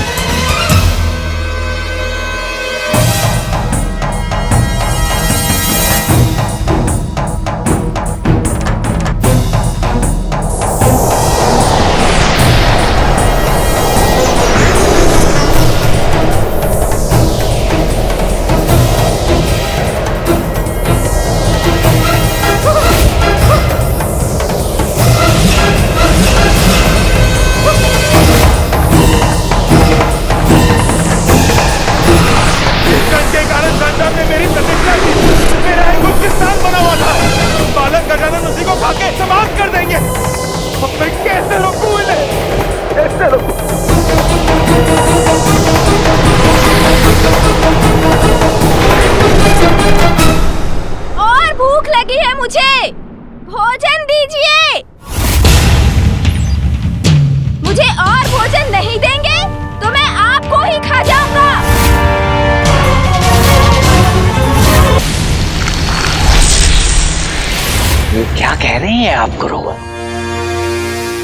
रहे हैं आप गुरुवर?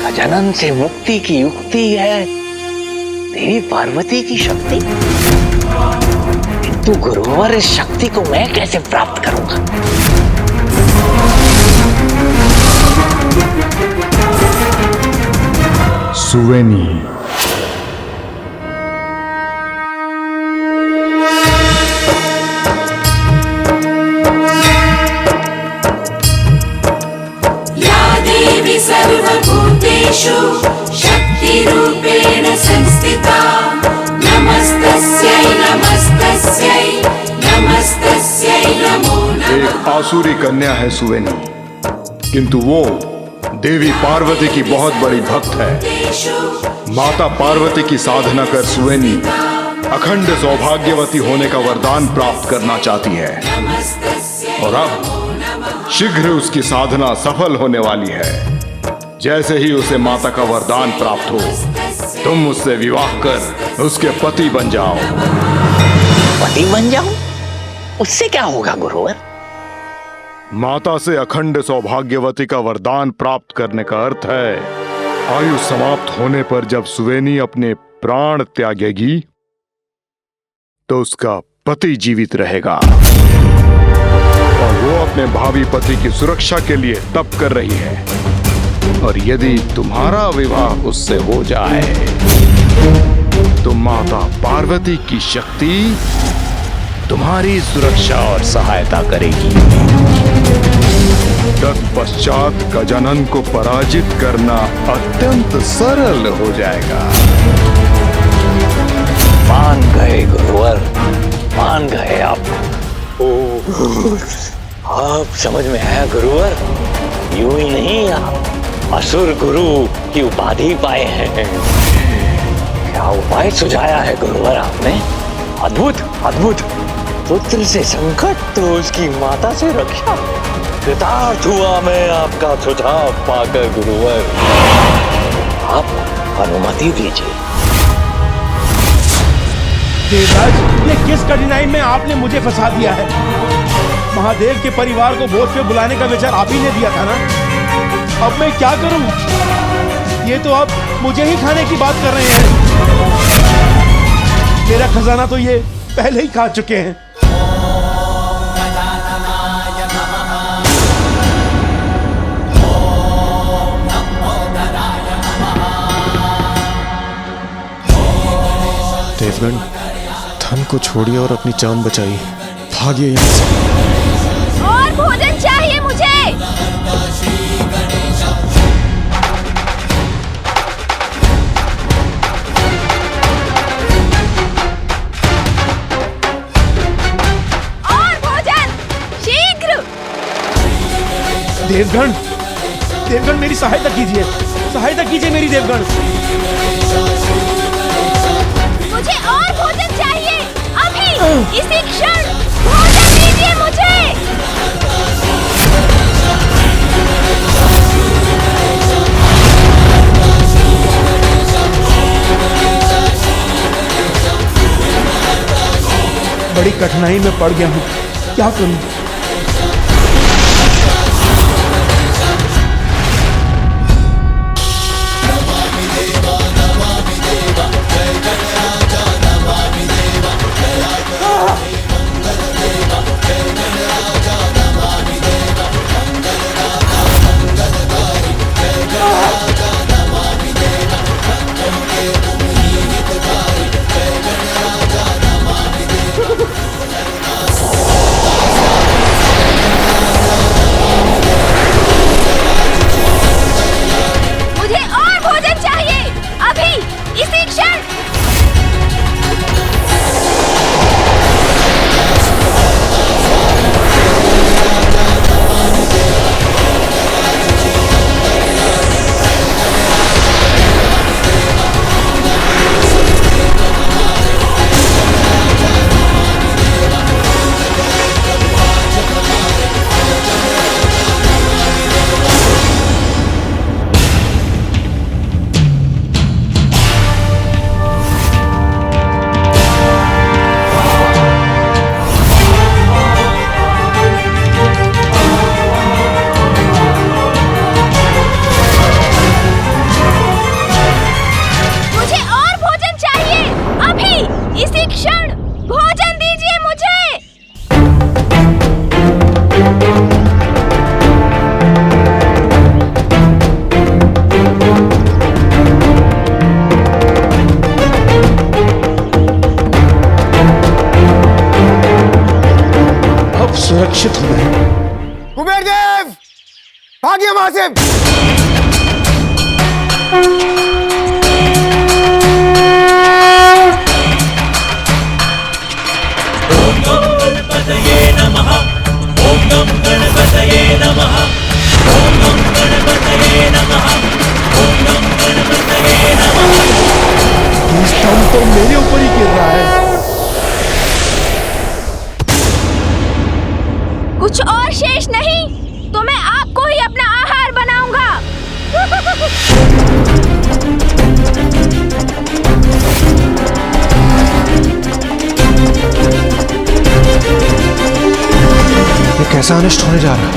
गजानन से मुक्ति की युक्ति है देवी पार्वती की शक्ति, किंतु गुरुवर इस शक्ति को मैं कैसे प्राप्त करूंगा? सुवेनी, सर्वभूतेषु शक्तिरूपेण संस्थिता नमस्तस्यै नमस्तस्यै नमस्तस्यै नमो नमः। एक आसुरी कन्या है सुवेनी, किंतु वो देवी पार्वती की बहुत बड़ी भक्त है। माता पार्वती की साधना कर सुवेनी अखंड सौभाग्यवती होने का वरदान प्राप्त करना चाहती है, और अब शीघ्र उसकी साधना सफल होने वाली है। जैसे ही उसे माता का वरदान प्राप्त हो, तुम उससे विवाह कर उसके पति बन जाओ। पति बन जाऊं? उससे क्या होगा गुरुवर? माता से अखंड सौभाग्यवती का वरदान प्राप्त करने का अर्थ है, आयु समाप्त होने पर जब सुवेनी अपने प्राण त्यागेगी तो उसका पति जीवित रहेगा, और वो अपने भावी पति की सुरक्षा के लिए तप कर रही है। और यदि तुम्हारा विवाह उससे हो जाए तो माता पार्वती की शक्ति तुम्हारी सुरक्षा और सहायता करेगी। तत्पश्चात गजानन को पराजित करना अत्यंत सरल हो जाएगा। मान गए गुरुवर, मान गए आप। आप समझ में आया गुरुवर? यूं ही नहीं, आप असुर गुरु की उपाधि पाए हैं। क्या उपाय सुझाया है गुरुवर आपने? अद्भुत अद्भुत। पुत्र से संकट तो उसकी माता से रक्षा। कृतार्थ हुआ मैं आपका सुझाव पाकर गुरुवर। आप अनुमति दीजिए। देवराज, ये किस कठिनाई में आपने मुझे फंसा दिया है? महादेव के परिवार को भोज पे बुलाने का विचार आप ही ने दिया था ना? अब मैं क्या करूं? ये तो आप मुझे ही खाने की बात कर रहे हैं। मेरा खजाना तो ये पहले ही खा चुके हैं। देवगण, धन को छोड़िए और अपनी जान बचाइए। भागिए यहाँ से। और भोजन चाहिए मुझे। देवगण, देवगण मेरी सहायता कीजिए मेरी देवगण। मुझे और भोजन चाहिए अभी, इसी क्षण भोजन दीजिए मुझे। बड़ी कठिनाई में पड़ गया हूँ, क्या करूँ? सुरक्षित हो गए। कुबेर देव, भागिए वहां से। ओम नमो गणपतये नमः। ओम नमो गणपतये नमः। ओम नमो गणपतये नमः। ओम नमो गणपतये नमः। इस टाइम तो मेरे ऊपर ही गिर रहा है। कुछ और शेष नहीं तो मैं आपको ही अपना आहार बनाऊंगा। ये कैसा अनिष्ट होने जा रहा है?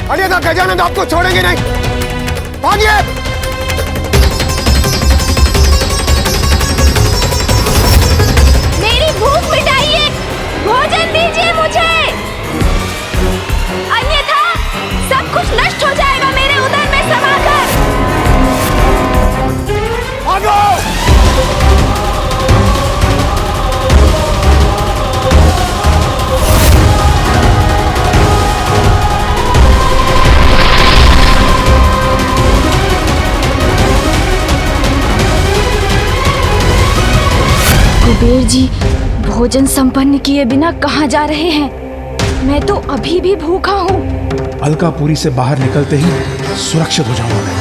अन्यथा गजानन आपको छोड़ेंगे नहीं। भागिए। मेरी भूख मिटाइए, भोजन दीजिए मुझे, अन्यथा सब कुछ नष्ट हो जाएगा मेरे उदर में समाकर। भागो। कुबेर जी, भोजन संपन्न किए बिना कहाँ जा रहे हैं? मैं तो अभी भी भूखा हूँ। अलकापुरी से बाहर निकलते ही सुरक्षित हो जाऊंगा मैं।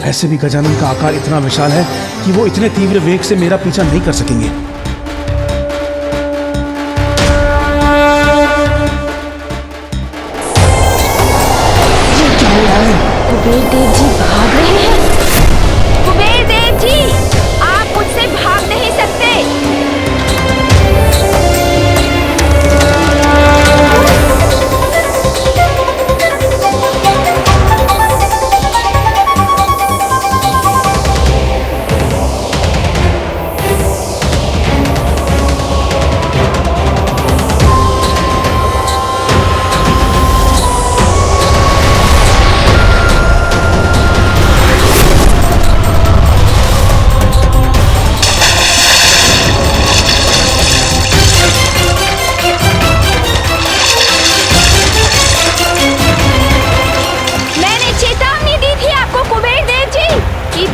वैसे भी गजानन का आकार इतना विशाल है कि वो इतने तीव्र वेग से मेरा पीछा नहीं कर सकेंगे। ये क्या हो रहा है? कुबेर देव जी भाग रहे हैं। कुबेर देव जी, आप मुझसे भाग नहीं सकते।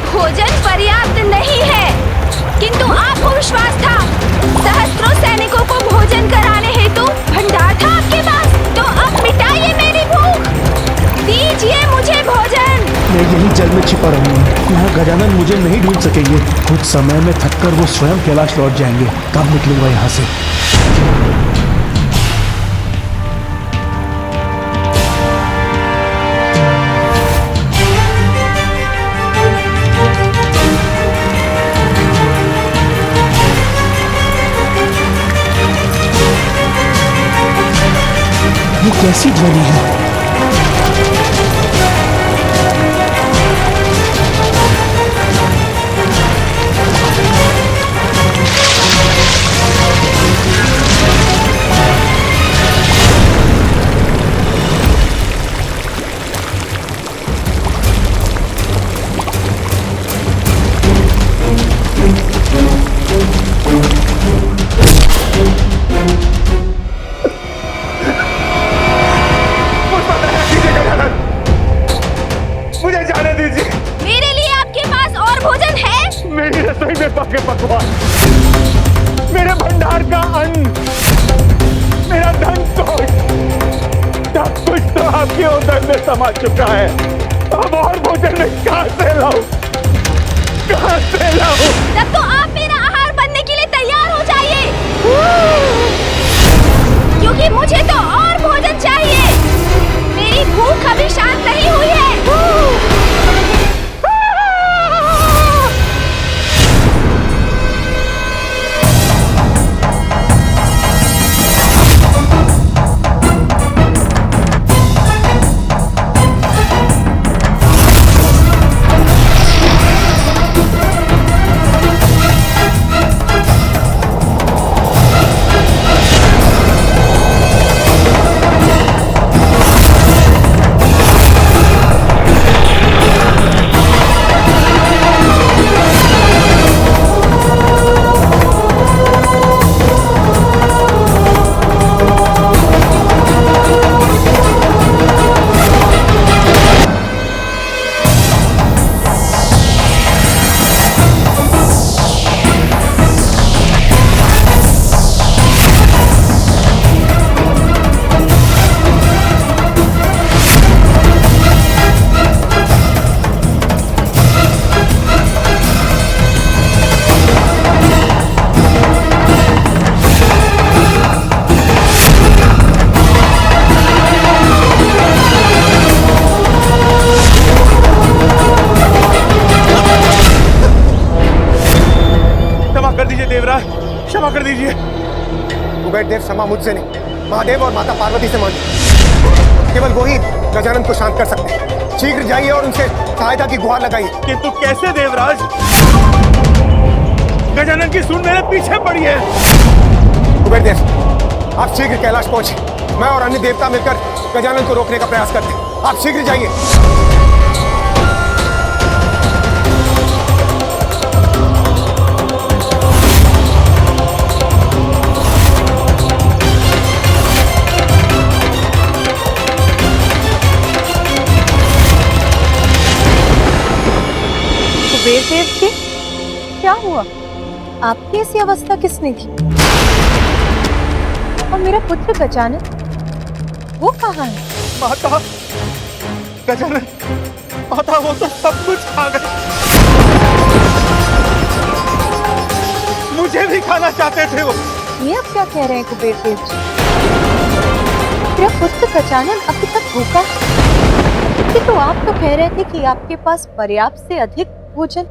भोजन पर्याप्त नहीं है, किंतु आपको विश्वास था। सहस्त्रों सैनिकों को भोजन कराने हेतु भंडार था आपके पास। तो अब मिटाइए मेरी भूख, दीजिए मुझे भोजन। मैं यही जल में छिपा रहूंगा, यहाँ गजानन मुझे नहीं ढूंढ सकेंगे। कुछ समय में थककर वो स्वयं कैलाश लौट जाएंगे, तब निकलूंगा यहाँ से। ये कैसी ध्वनि है? पके पकवान, मेरे भंडार का अन्न, मेरा धन सब कुछ तो आपके उदर में समा चुका है। अब और भोजन में कहां से लाऊं? कहां से लाऊं? तब तो आप मेरा आहार बनने के लिए तैयार हो जाइए, क्योंकि मुझे तो और भोजन चाहिए। मेरी भूख अभी शांत नहीं हुई है। कुबेर देव क्षमा मुझसे नहीं, महादेव और माता पार्वती से मांगी। केवल वो ही गजानन को शांत कर सकते हैं। शीघ्र जाइए और उनसे सहायता की गुहार लगाइए। किंतु कैसे देवराज? गजानन की सूंड मेरे पीछे पड़ी है। कुबेर देव, आप शीघ्र कैलाश पहुंचे। मैं और अन्य देवता मिलकर गजानन को रोकने का प्रयास करते हैं। आप शीघ्र जाइए। कुबेर देव के क्या हुआ? आपकी ऐसी अवस्था किसने की? और मेरा पुत्र गजानन, वो कहाँ है? माता, गजानन, माता वो तो सब कुछ खा गए। मुझे भी खाना चाहते थे वो। ये आप क्या कह रहे हैं कुबेर देव जी? मेरा पुत्र गजानन अभी तक भूखा है, तो आप तो कह रहे थे कि आपके पास पर्याप्त से अधिक भोजन।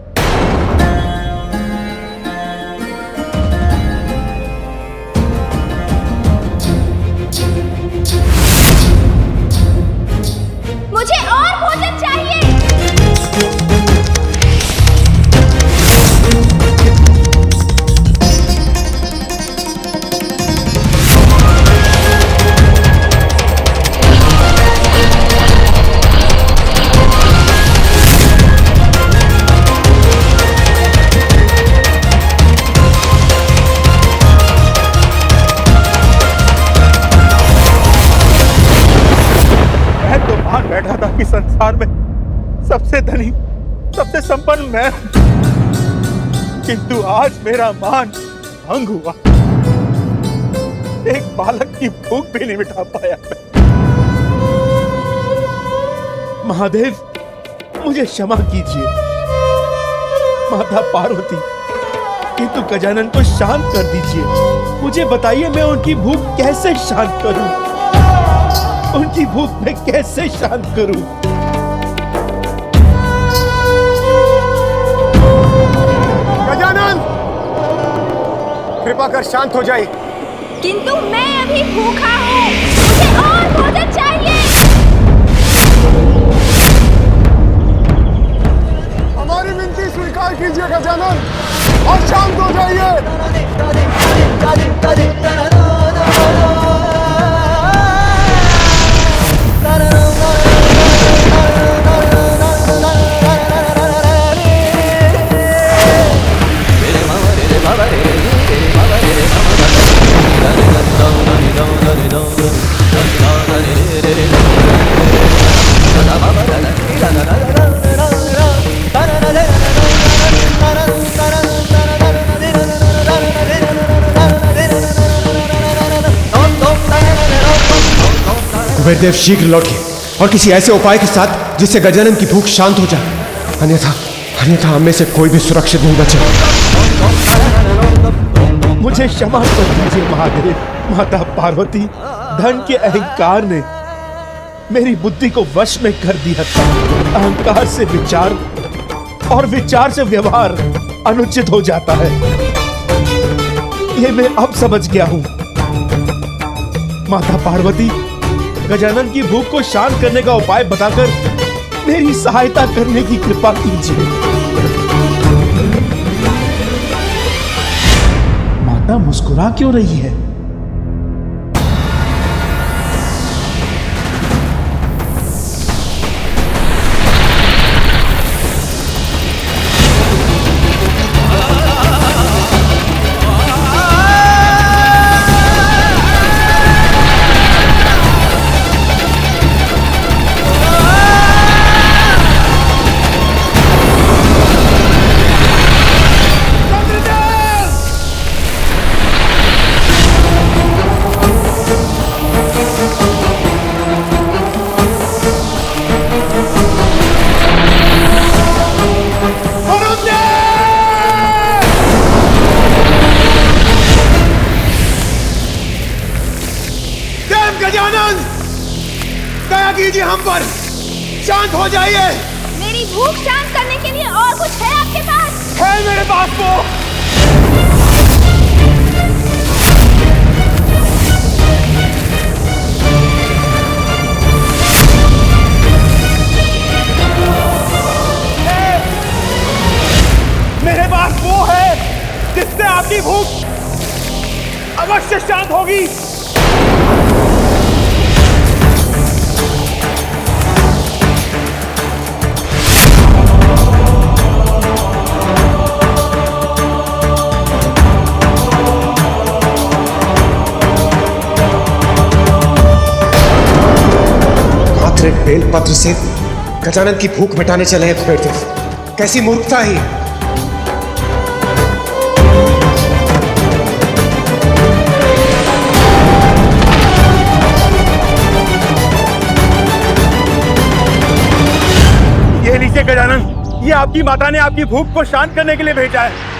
मुझे और भोजन चाहिए। बैठा था कि संसार में सबसे धनी, सबसे संपन्न मैं हूं, किंतु आज मेरा मान भंग हुआ। एक बालक की भूख भी नहीं मिटा पाया मैं। महादेव, मुझे क्षमा कीजिए। माता पार्वती, किंतु गजानन को शांत कर दीजिए। मुझे बताइए, मैं उनकी भूख कैसे शांत करूं? उनकी भूख मैं कैसे शांत करूं? गजानन, कृपा कर शांत हो जाइए। किंतु मैं अभी भूखा हूँ, मुझे और भोजन चाहिए। हमारी विनती स्वीकार कीजिए गजानन और शांत हो जाइए। कुबेर देव, शीघ्र लौटिए और किसी ऐसे उपाय के साथ जिससे गजानन की भूख शांत हो जाए, अन्यथा हम में से कोई भी सुरक्षित नहीं बचे। मुझे क्षमा कर दीजिए महादेव। माता पार्वती, धन के अहंकार ने मेरी बुद्धि को वश में कर दिया था। अहंकार से विचार और विचार से व्यवहार अनुचित हो जाता है, ये मैं अब समझ गया हूं। माता पार्वती, गजानन की भूख को शांत करने का उपाय बताकर मेरी सहायता करने की कृपा कीजिए। माता मुस्कुरा क्यों रही है? गजानन, दया कीजिए हम पर, शांत हो जाइए। मेरी भूख शांत करने के लिए और कुछ है आपके पास? है मेरे पास तो। मात्र एक बेलपत्र से गजानन की भूख मिटाने चले हैं कुबेरदेव। कैसी मूर्खता ही। ये लीजिए गजानन, ये आपकी माता ने आपकी भूख को शांत करने के लिए भेजा है।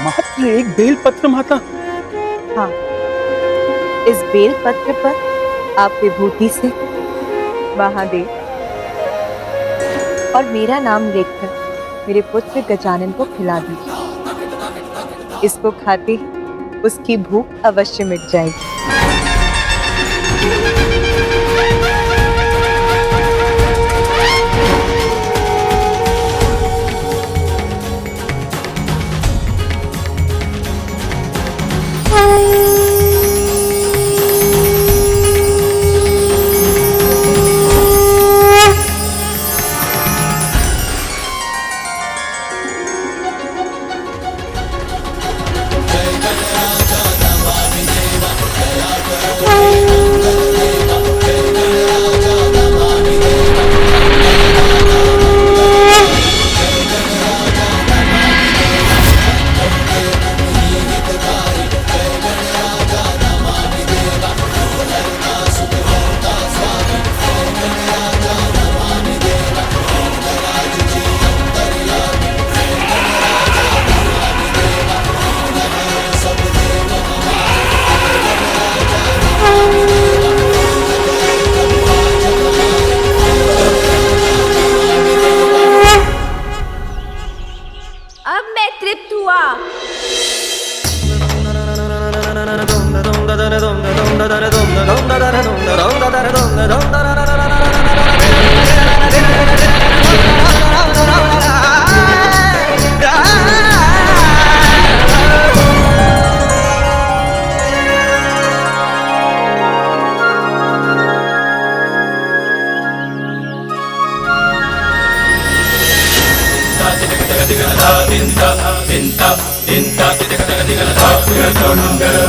मात्र एक बेलपत्र माता? हाँ, इस बेलपत्र पर आप विभूति से महादेव और मेरा नाम लिखकर मेरे पुत्र गजानन को खिला दीजिए। इसको खाते उसकी भूख अवश्य मिट जाएगी।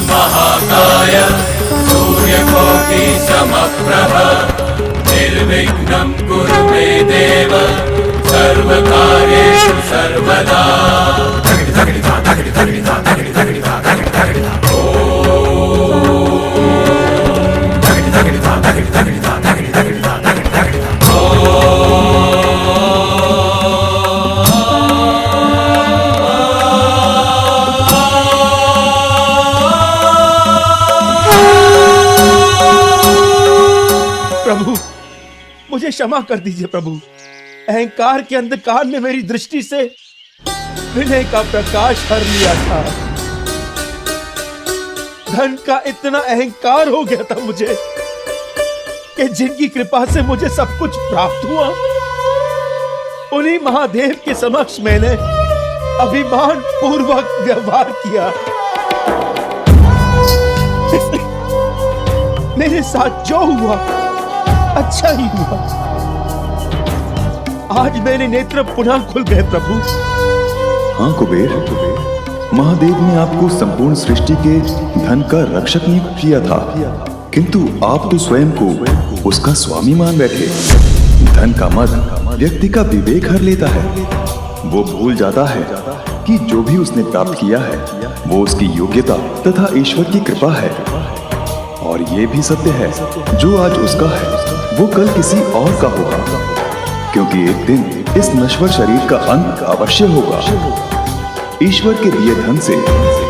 महाकाय सूर्यकोटि समप्रभ निर्विघ्नं कुरु मे देव सर्वकार्येषु सर्वदा। प्रभु, मुझे क्षमा कर दीजिए प्रभु। अहंकार के अंधकार में मेरी दृष्टि से विनय का प्रकाश हर लिया था। धन का इतना अहंकार हो गया था मुझे कि जिनकी कृपा से मुझे सब कुछ प्राप्त हुआ, उन्हीं महादेव के समक्ष मैंने अभिमान पूर्वक व्यवहार किया। मेरे साथ जो हुआ अच्छा ही हुआ। आज मेरे नेत्र पुनः खुल गए प्रभु। हाँ कुबेर, महादेव ने आपको संपूर्ण सृष्टि के धन का रक्षक नियुक्त किया था, किंतु आप तो स्वयं को उसका स्वामी मान बैठे। धन का मद व्यक्ति का विवेक हर लेता है। वो भूल जाता है कि जो भी उसने प्राप्त किया है वो उसकी योग्यता तथा ईश्वर की कृपा है। और ये भी सत्य है, जो आज उसका है वो कल किसी और का होगा। क्योंकि एक दिन इस नश्वर शरीर का अंत अवश्य होगा। ईश्वर के दिए धन से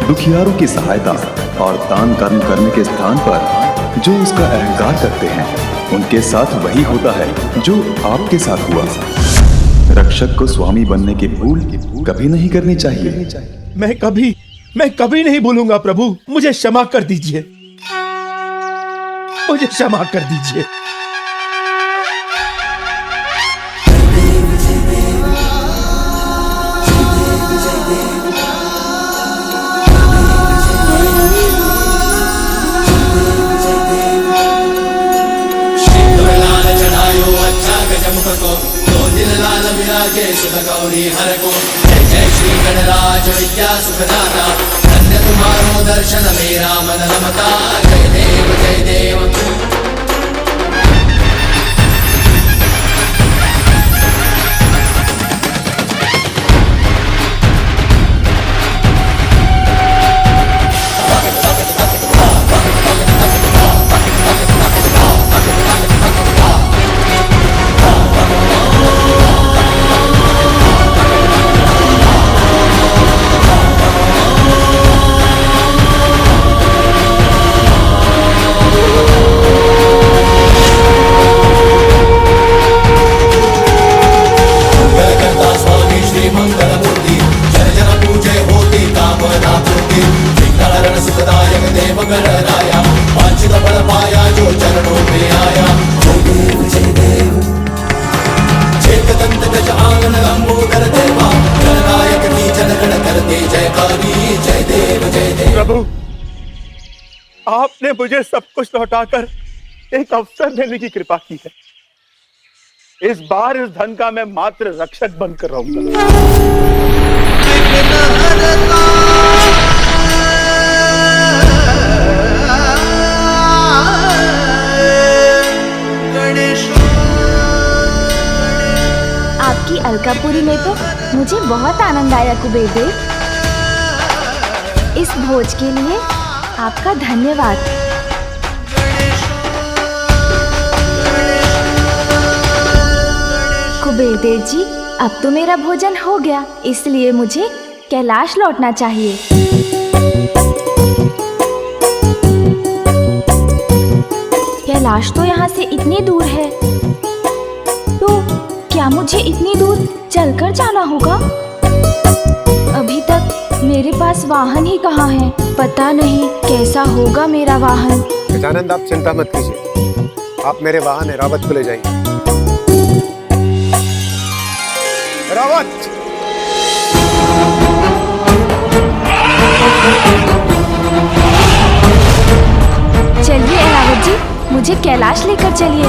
दुखियारों की सहायता और दान कर्म करने के स्थान पर जो उसका अहंकार करते हैं, उनके साथ वही होता है जो आपके साथ हुआ। रक्षक को स्वामी बनने की भूल कभी नहीं करनी चाहिए। मैं कभी नहीं भूलूंगा प्रभु। मुझे क्षमा कर दीजिए, मुझे क्षमा कर दीजिए। गौरी हर को जय जय श्री गणराज विद्या सुखदाता, धन्य तुम्हारो दर्शन मेरा मन रमता। जय देव जय देव। प्रभु, आपने मुझे सब कुछ लौटाकर एक अवसर देने की कृपा की है। इस बार इस धन का मैं मात्र रक्षक बनकर रहूंगा। आपकी अलकापुरी में तो मुझे बहुत आनंद आया कुबेर देव। इस भोज के लिए आपका धन्यवाद। कुबेर देव जी, अब तो मेरा भोजन हो गया, इसलिए मुझे कैलाश लौटना चाहिए। कैलाश तो यहाँ से इतनी दूर है, तो क्या मुझे इतनी दूर चलकर जाना होगा? अभी तक मेरे पास वाहन ही कहाँ है, पता नहीं कैसा होगा मेरा वाहन। गजानंद, आप चिंता मत कीजिए, आप मेरे वाहन एरावत को ले जाइए। एरावत! चलिए एरावत जी, मुझे कैलाश लेकर चलिए।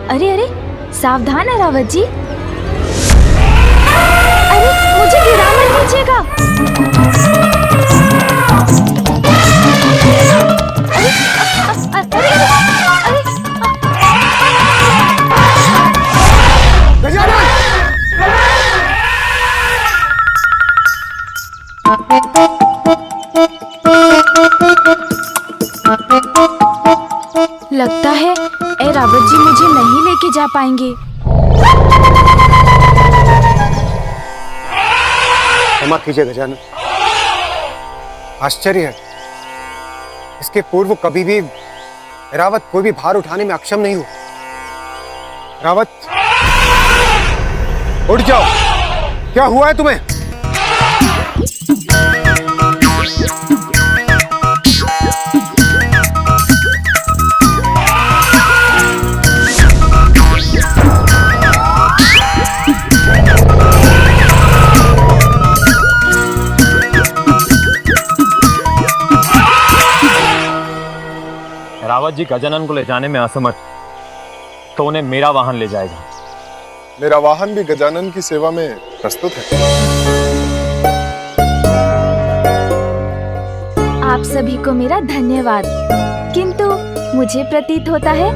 अरे अरे, सावधान एरावत जी। अरे मुझे गिरा मत दीजिएगा। लगता है एरावत जी मुझे नहीं लेके जा पाएंगे। क्षमा कीजिए गजानन, आश्चर्य है, इसके पूर्व कभी भी एरावत कोई भी भार उठाने में अक्षम नहीं हुआ। एरावत, उठ जाओ, क्या हुआ है तुम्हें? रावत जी गजानन को ले जाने में असमर्थ, तो उन्हें मेरा वाहन ले जाएगा। मेरा वाहन भी गजानन की सेवा में प्रस्तुत है। आप सभी को मेरा धन्यवाद, किंतु मुझे प्रतीत होता है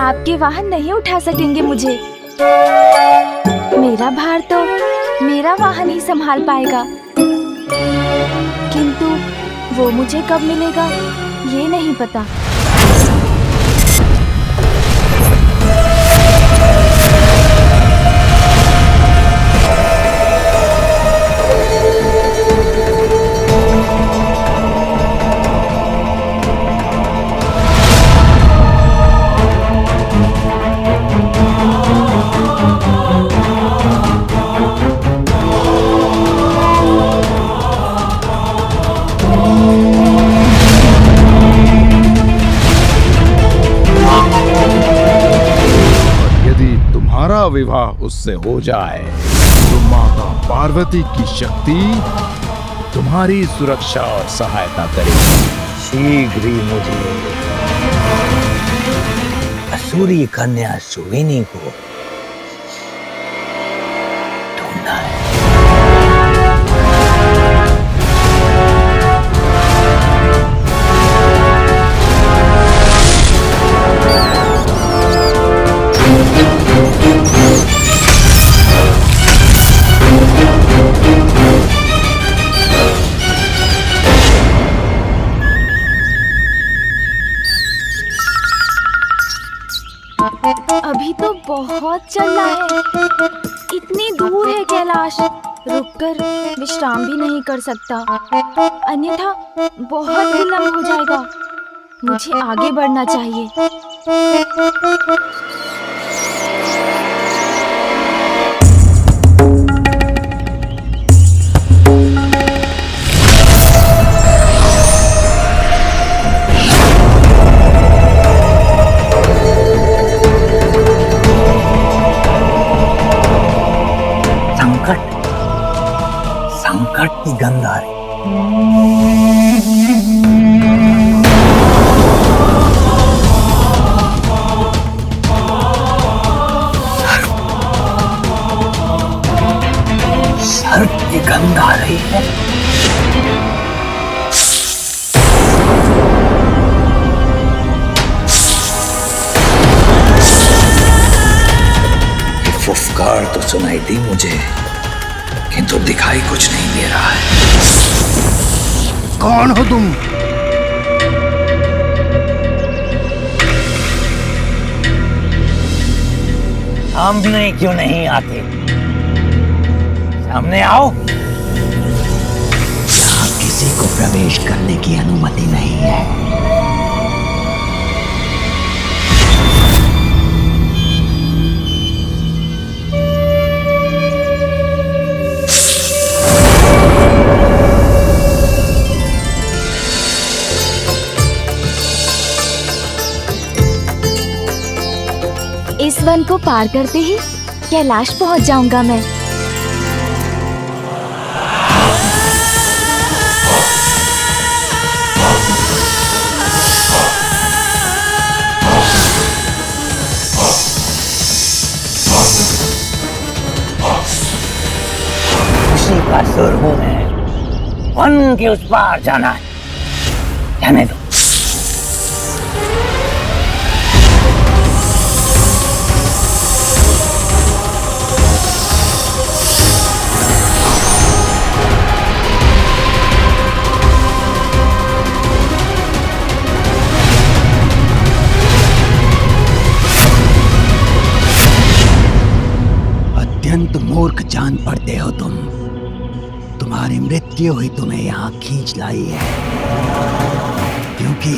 आपके वाहन नहीं उठा सकेंगे मुझे। मेरा भार तो मेरा वाहन ही संभाल पाएगा, किंतु वो मुझे कब मिलेगा ये नहीं पता। विवाह उससे हो जाए तो माता पार्वती की शक्ति तुम्हारी सुरक्षा और सहायता करेगी। शीघ्र ही मुझे असुरी कन्या सुविनी को ढूंढना है। अभी तो बहुत चल रहा है, इतनी दूर है कैलाश, रुककर विश्राम भी नहीं कर सकता, अन्यथा बहुत विलंब हो जाएगा। मुझे आगे बढ़ना चाहिए। संकट की गंध आ रही। सर्प की गंध आ रही है। फुफकार तो सुनाई दी मुझे, किंतु दिखाई कुछ नहीं दे रहा है। कौन हो तुम? सामने क्यों नहीं आते? सामने आओ। यहाँ किसी को प्रवेश करने की अनुमति नहीं है। इस वन को पार करते ही कैलाश पहुंच जाऊंगा मैं। उसी का सुर हूं मैं। वन के उस पार जाना है, जाने दो। अत्यंत मूर्ख जान पड़ते हो तुम। तुम्हारी मृत्यु ही तुम्हें यहाँ खींच लाई है, क्योंकि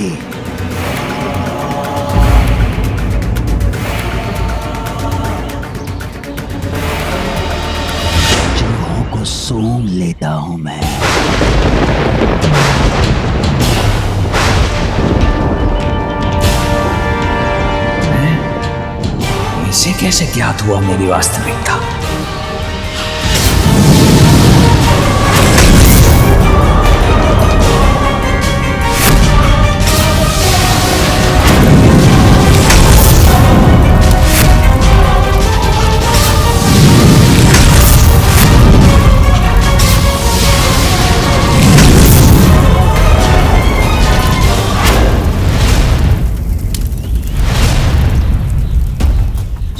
चूहों को सूंघ लेता हूं मैं। इसे कैसे ज्ञात हुआ मेरी वास्तविकता?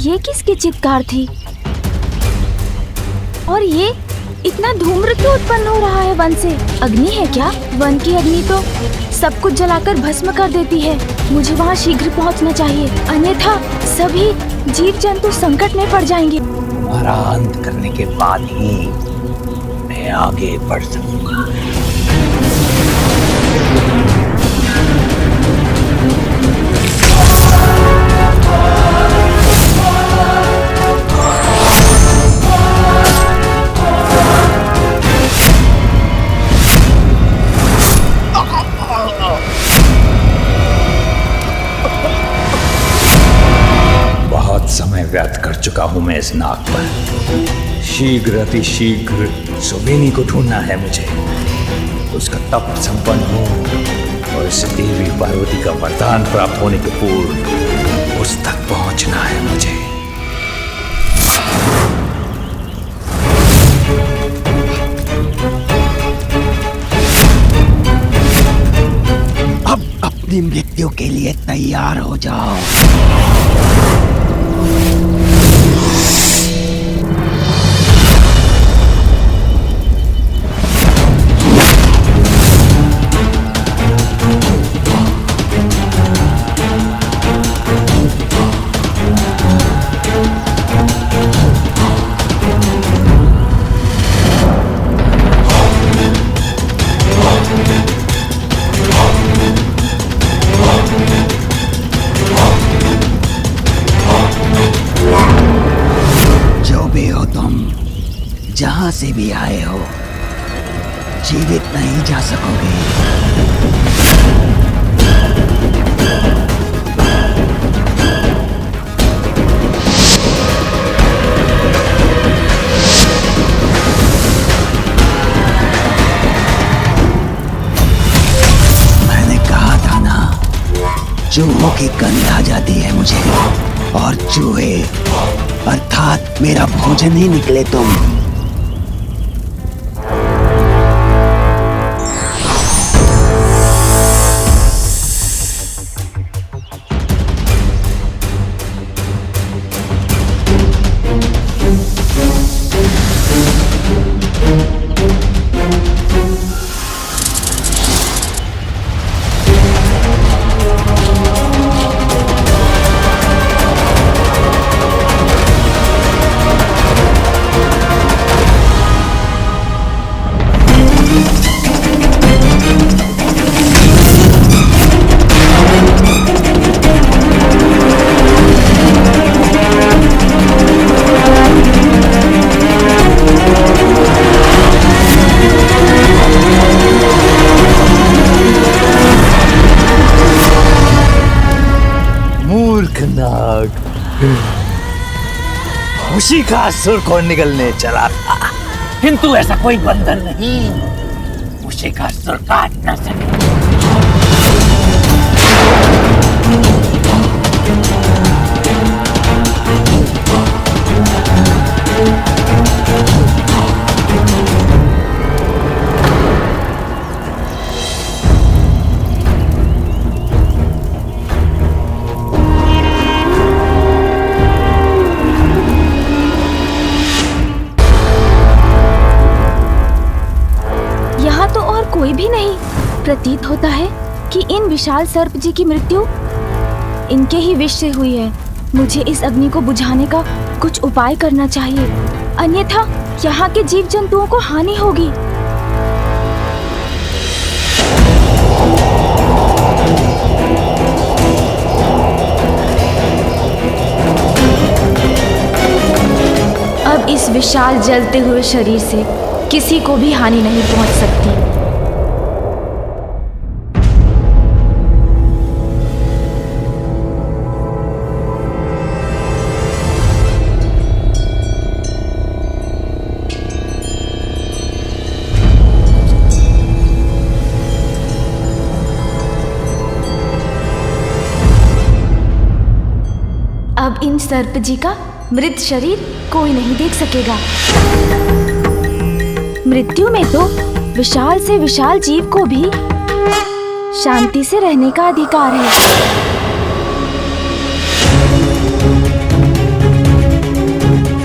ये किसकी चित्कार थी? और ये इतना धूम्र क्यों उत्पन्न हो रहा है वन से? अग्नि है क्या? वन की अग्नि तो सब कुछ जलाकर भस्म कर देती है। मुझे वहाँ शीघ्र पहुँचना चाहिए, अन्यथा सभी जीव जंतु संकट में पड़ जाएंगे। तुम्हारा अंत करने के बाद ही मैं आगे बढ़ सकूंगा। बहुत समय व्यर्थ कर चुका हूं मैं इस नाग पर। शीघ्र अति शीघ्र सुबेनी को ढूंढना है मुझे। उसका तप संपन्न हो और इस देवी पार्वती का वरदान प्राप्त होने के पूर्व उस तक पहुंचना है मुझे। अब अपनी मृत्यु के लिए तैयार हो जाओ। जहां से भी आए हो, जीवित नहीं जा सकोगे। मैंने कहा था ना, चूहों की गंध आ जाती है मुझे, और चूहे अर्थात मेरा भोजन ही निकले तुम। उसी का असुर को निकलने चला था, किंतु ऐसा कोई बंधन नहीं उसी का असुर काट न सके। कोई भी नहीं। प्रतीत होता है कि इन विशाल सर्प जी की मृत्यु इनके ही विष से हुई है। मुझे इस अग्नि को बुझाने का कुछ उपाय करना चाहिए, अन्यथा यहाँ के जीव जंतुओं को हानि होगी। अब इस विशाल जलते हुए शरीर से किसी को भी हानि नहीं पहुंच सकती। अब इन सर्प जी का मृत शरीर कोई नहीं देख सकेगा। मृत्यु में तो विशाल से विशाल जीव को भी शांति से रहने का अधिकार है।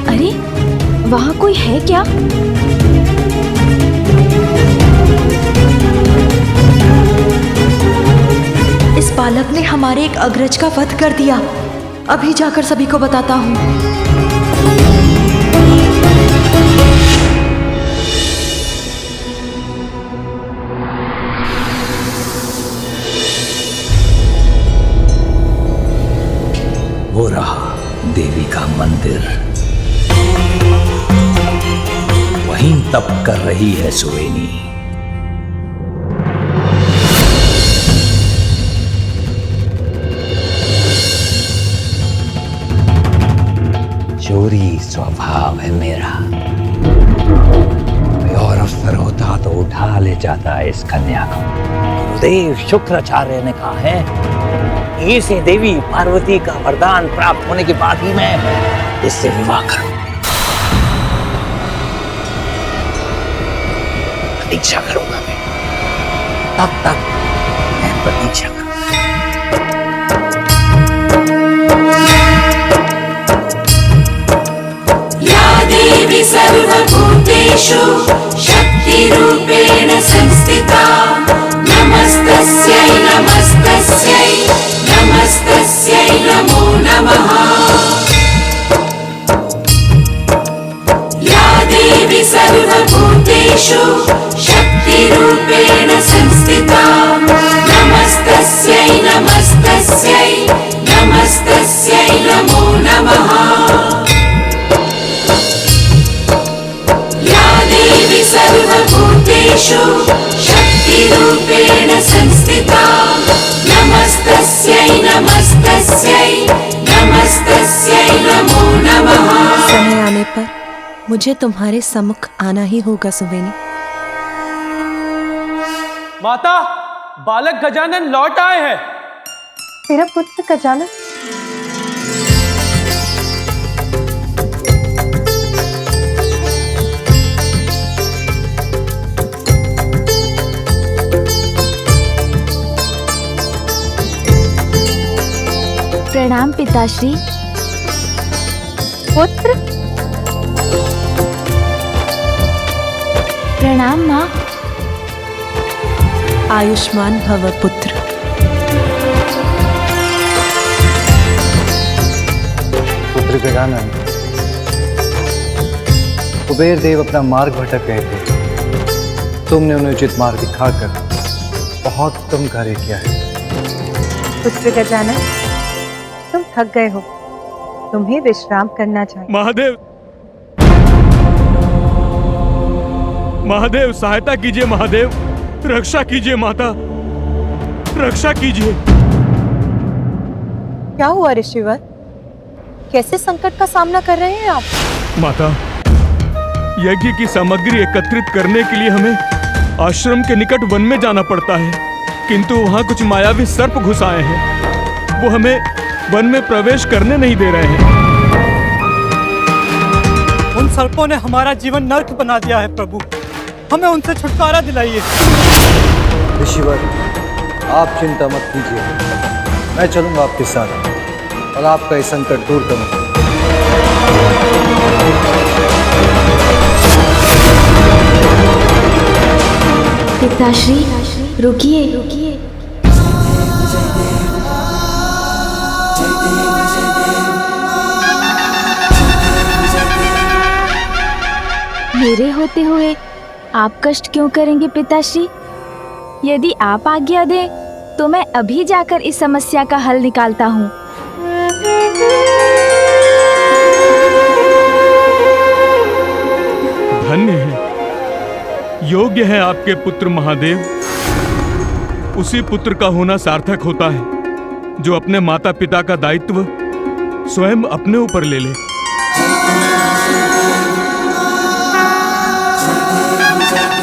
अरे वहाँ कोई है क्या? इस बालक ने हमारे एक अग्रज का वध कर दिया। अभी जाकर सभी को बताता हूँ। वो रहा देवी का मंदिर, वहीं तप कर रही है सुवेनी। चोरी स्वभाव है मेरा। कोई और अवसर होता तो उठा ले जाता इस कन्या को। देव शुक्राचार्य ने कहा है इसी देवी पार्वती का वरदान प्राप्त होने के बाद ही मैं इससे विवाह करूं। प्रतीक्षा करूंगा मैं, तब तक मैं प्रतीक्षा करूंगा। देवी सर्वभूतेषु शक्तिरूपेण संस्थिता नमस्तस्यै नमस्तस्यै नमस्तस्यै नमो नमः। या देवी सर्वभूतेषु शक्तिरूपेण संस्थिता नमस्तस्यै नमस्तस्यै नमस्तस्यै नमो नमः। सर्वभूतेषु शक्तिरूपेण संस्थिता नमस्तस्यै नमस्तस्यै नमस्तस्यै नमो नमः। समय आने पर मुझे तुम्हारे सम्मुख आना ही होगा सुवेनी। माता, बालक गजानन लौट आए हैं। मेरा पुत्र गजानन? प्रणाम पिताश्री। पुत्र? प्रणाम माँ। आयुष्मान भव पुत्र। पुत्र गजानन, कुबेर देव अपना मार्ग भटक गए थे। तुमने उन्हें उचित मार्ग दिखाकर बहुत उत्तम कार्य किया है। पुत्र गजानन, तुम थक गए हो, तुम्हें विश्राम करना चाहिए। महादेव, महादेव सहायता कीजिए। महादेव रक्षा कीजिए। माता रक्षा कीजिए। क्या हुआ ऋषिवर? कैसे संकट का सामना कर रहे हैं आप? माता, यज्ञ की सामग्री एकत्रित करने के लिए हमें आश्रम के निकट वन में जाना पड़ता है, किंतु वहां कुछ मायावी सर्प घुस आए हैं। वो हमें वन में प्रवेश करने नहीं दे रहे हैं। उन सर्पों ने हमारा जीवन नर्क बना दिया है प्रभु, हमें उनसे छुटकारा दिलाइए। ऋषिवर, आप चिंता मत कीजिए, मैं चलूंगा आपके साथ और आपका ये संकट दूर करूंगा। पिताश्री रुकिए, रुकिए। मेरे होते हुए आप कष्ट क्यों करेंगे पिताश्री? यदि आप आज्ञा दें तो मैं अभी जाकर इस समस्या का हल निकालता हूँ। धन्य है, योग्य है आपके पुत्र महादेव। उसी पुत्र का होना सार्थक होता है जो अपने माता पिता का दायित्व स्वयं अपने ऊपर ले ले।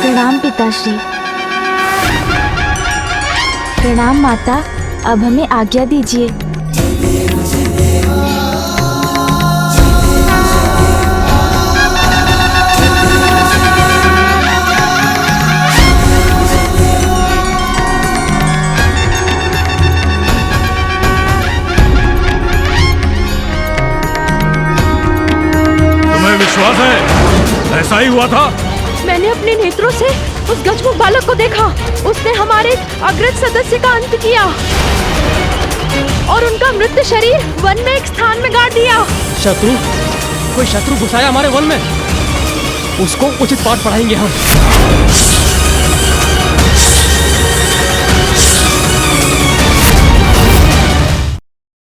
प्रणाम पिताश्री। प्रणाम माता, अब हमें आज्ञा दीजिए। तुम्हें विश्वास है ऐसा ही हुआ था? मैंने अपने नेत्रों से उस गजमुख बालक को देखा। उसने हमारे अग्रज सदस्य का अंत किया और उनका मृत शरीर वन में एक स्थान में गाड़ दिया। शत्रु, कोई शत्रु घुसाया हमारे वन में, उसको उचित पाठ पढ़ाएंगे हम।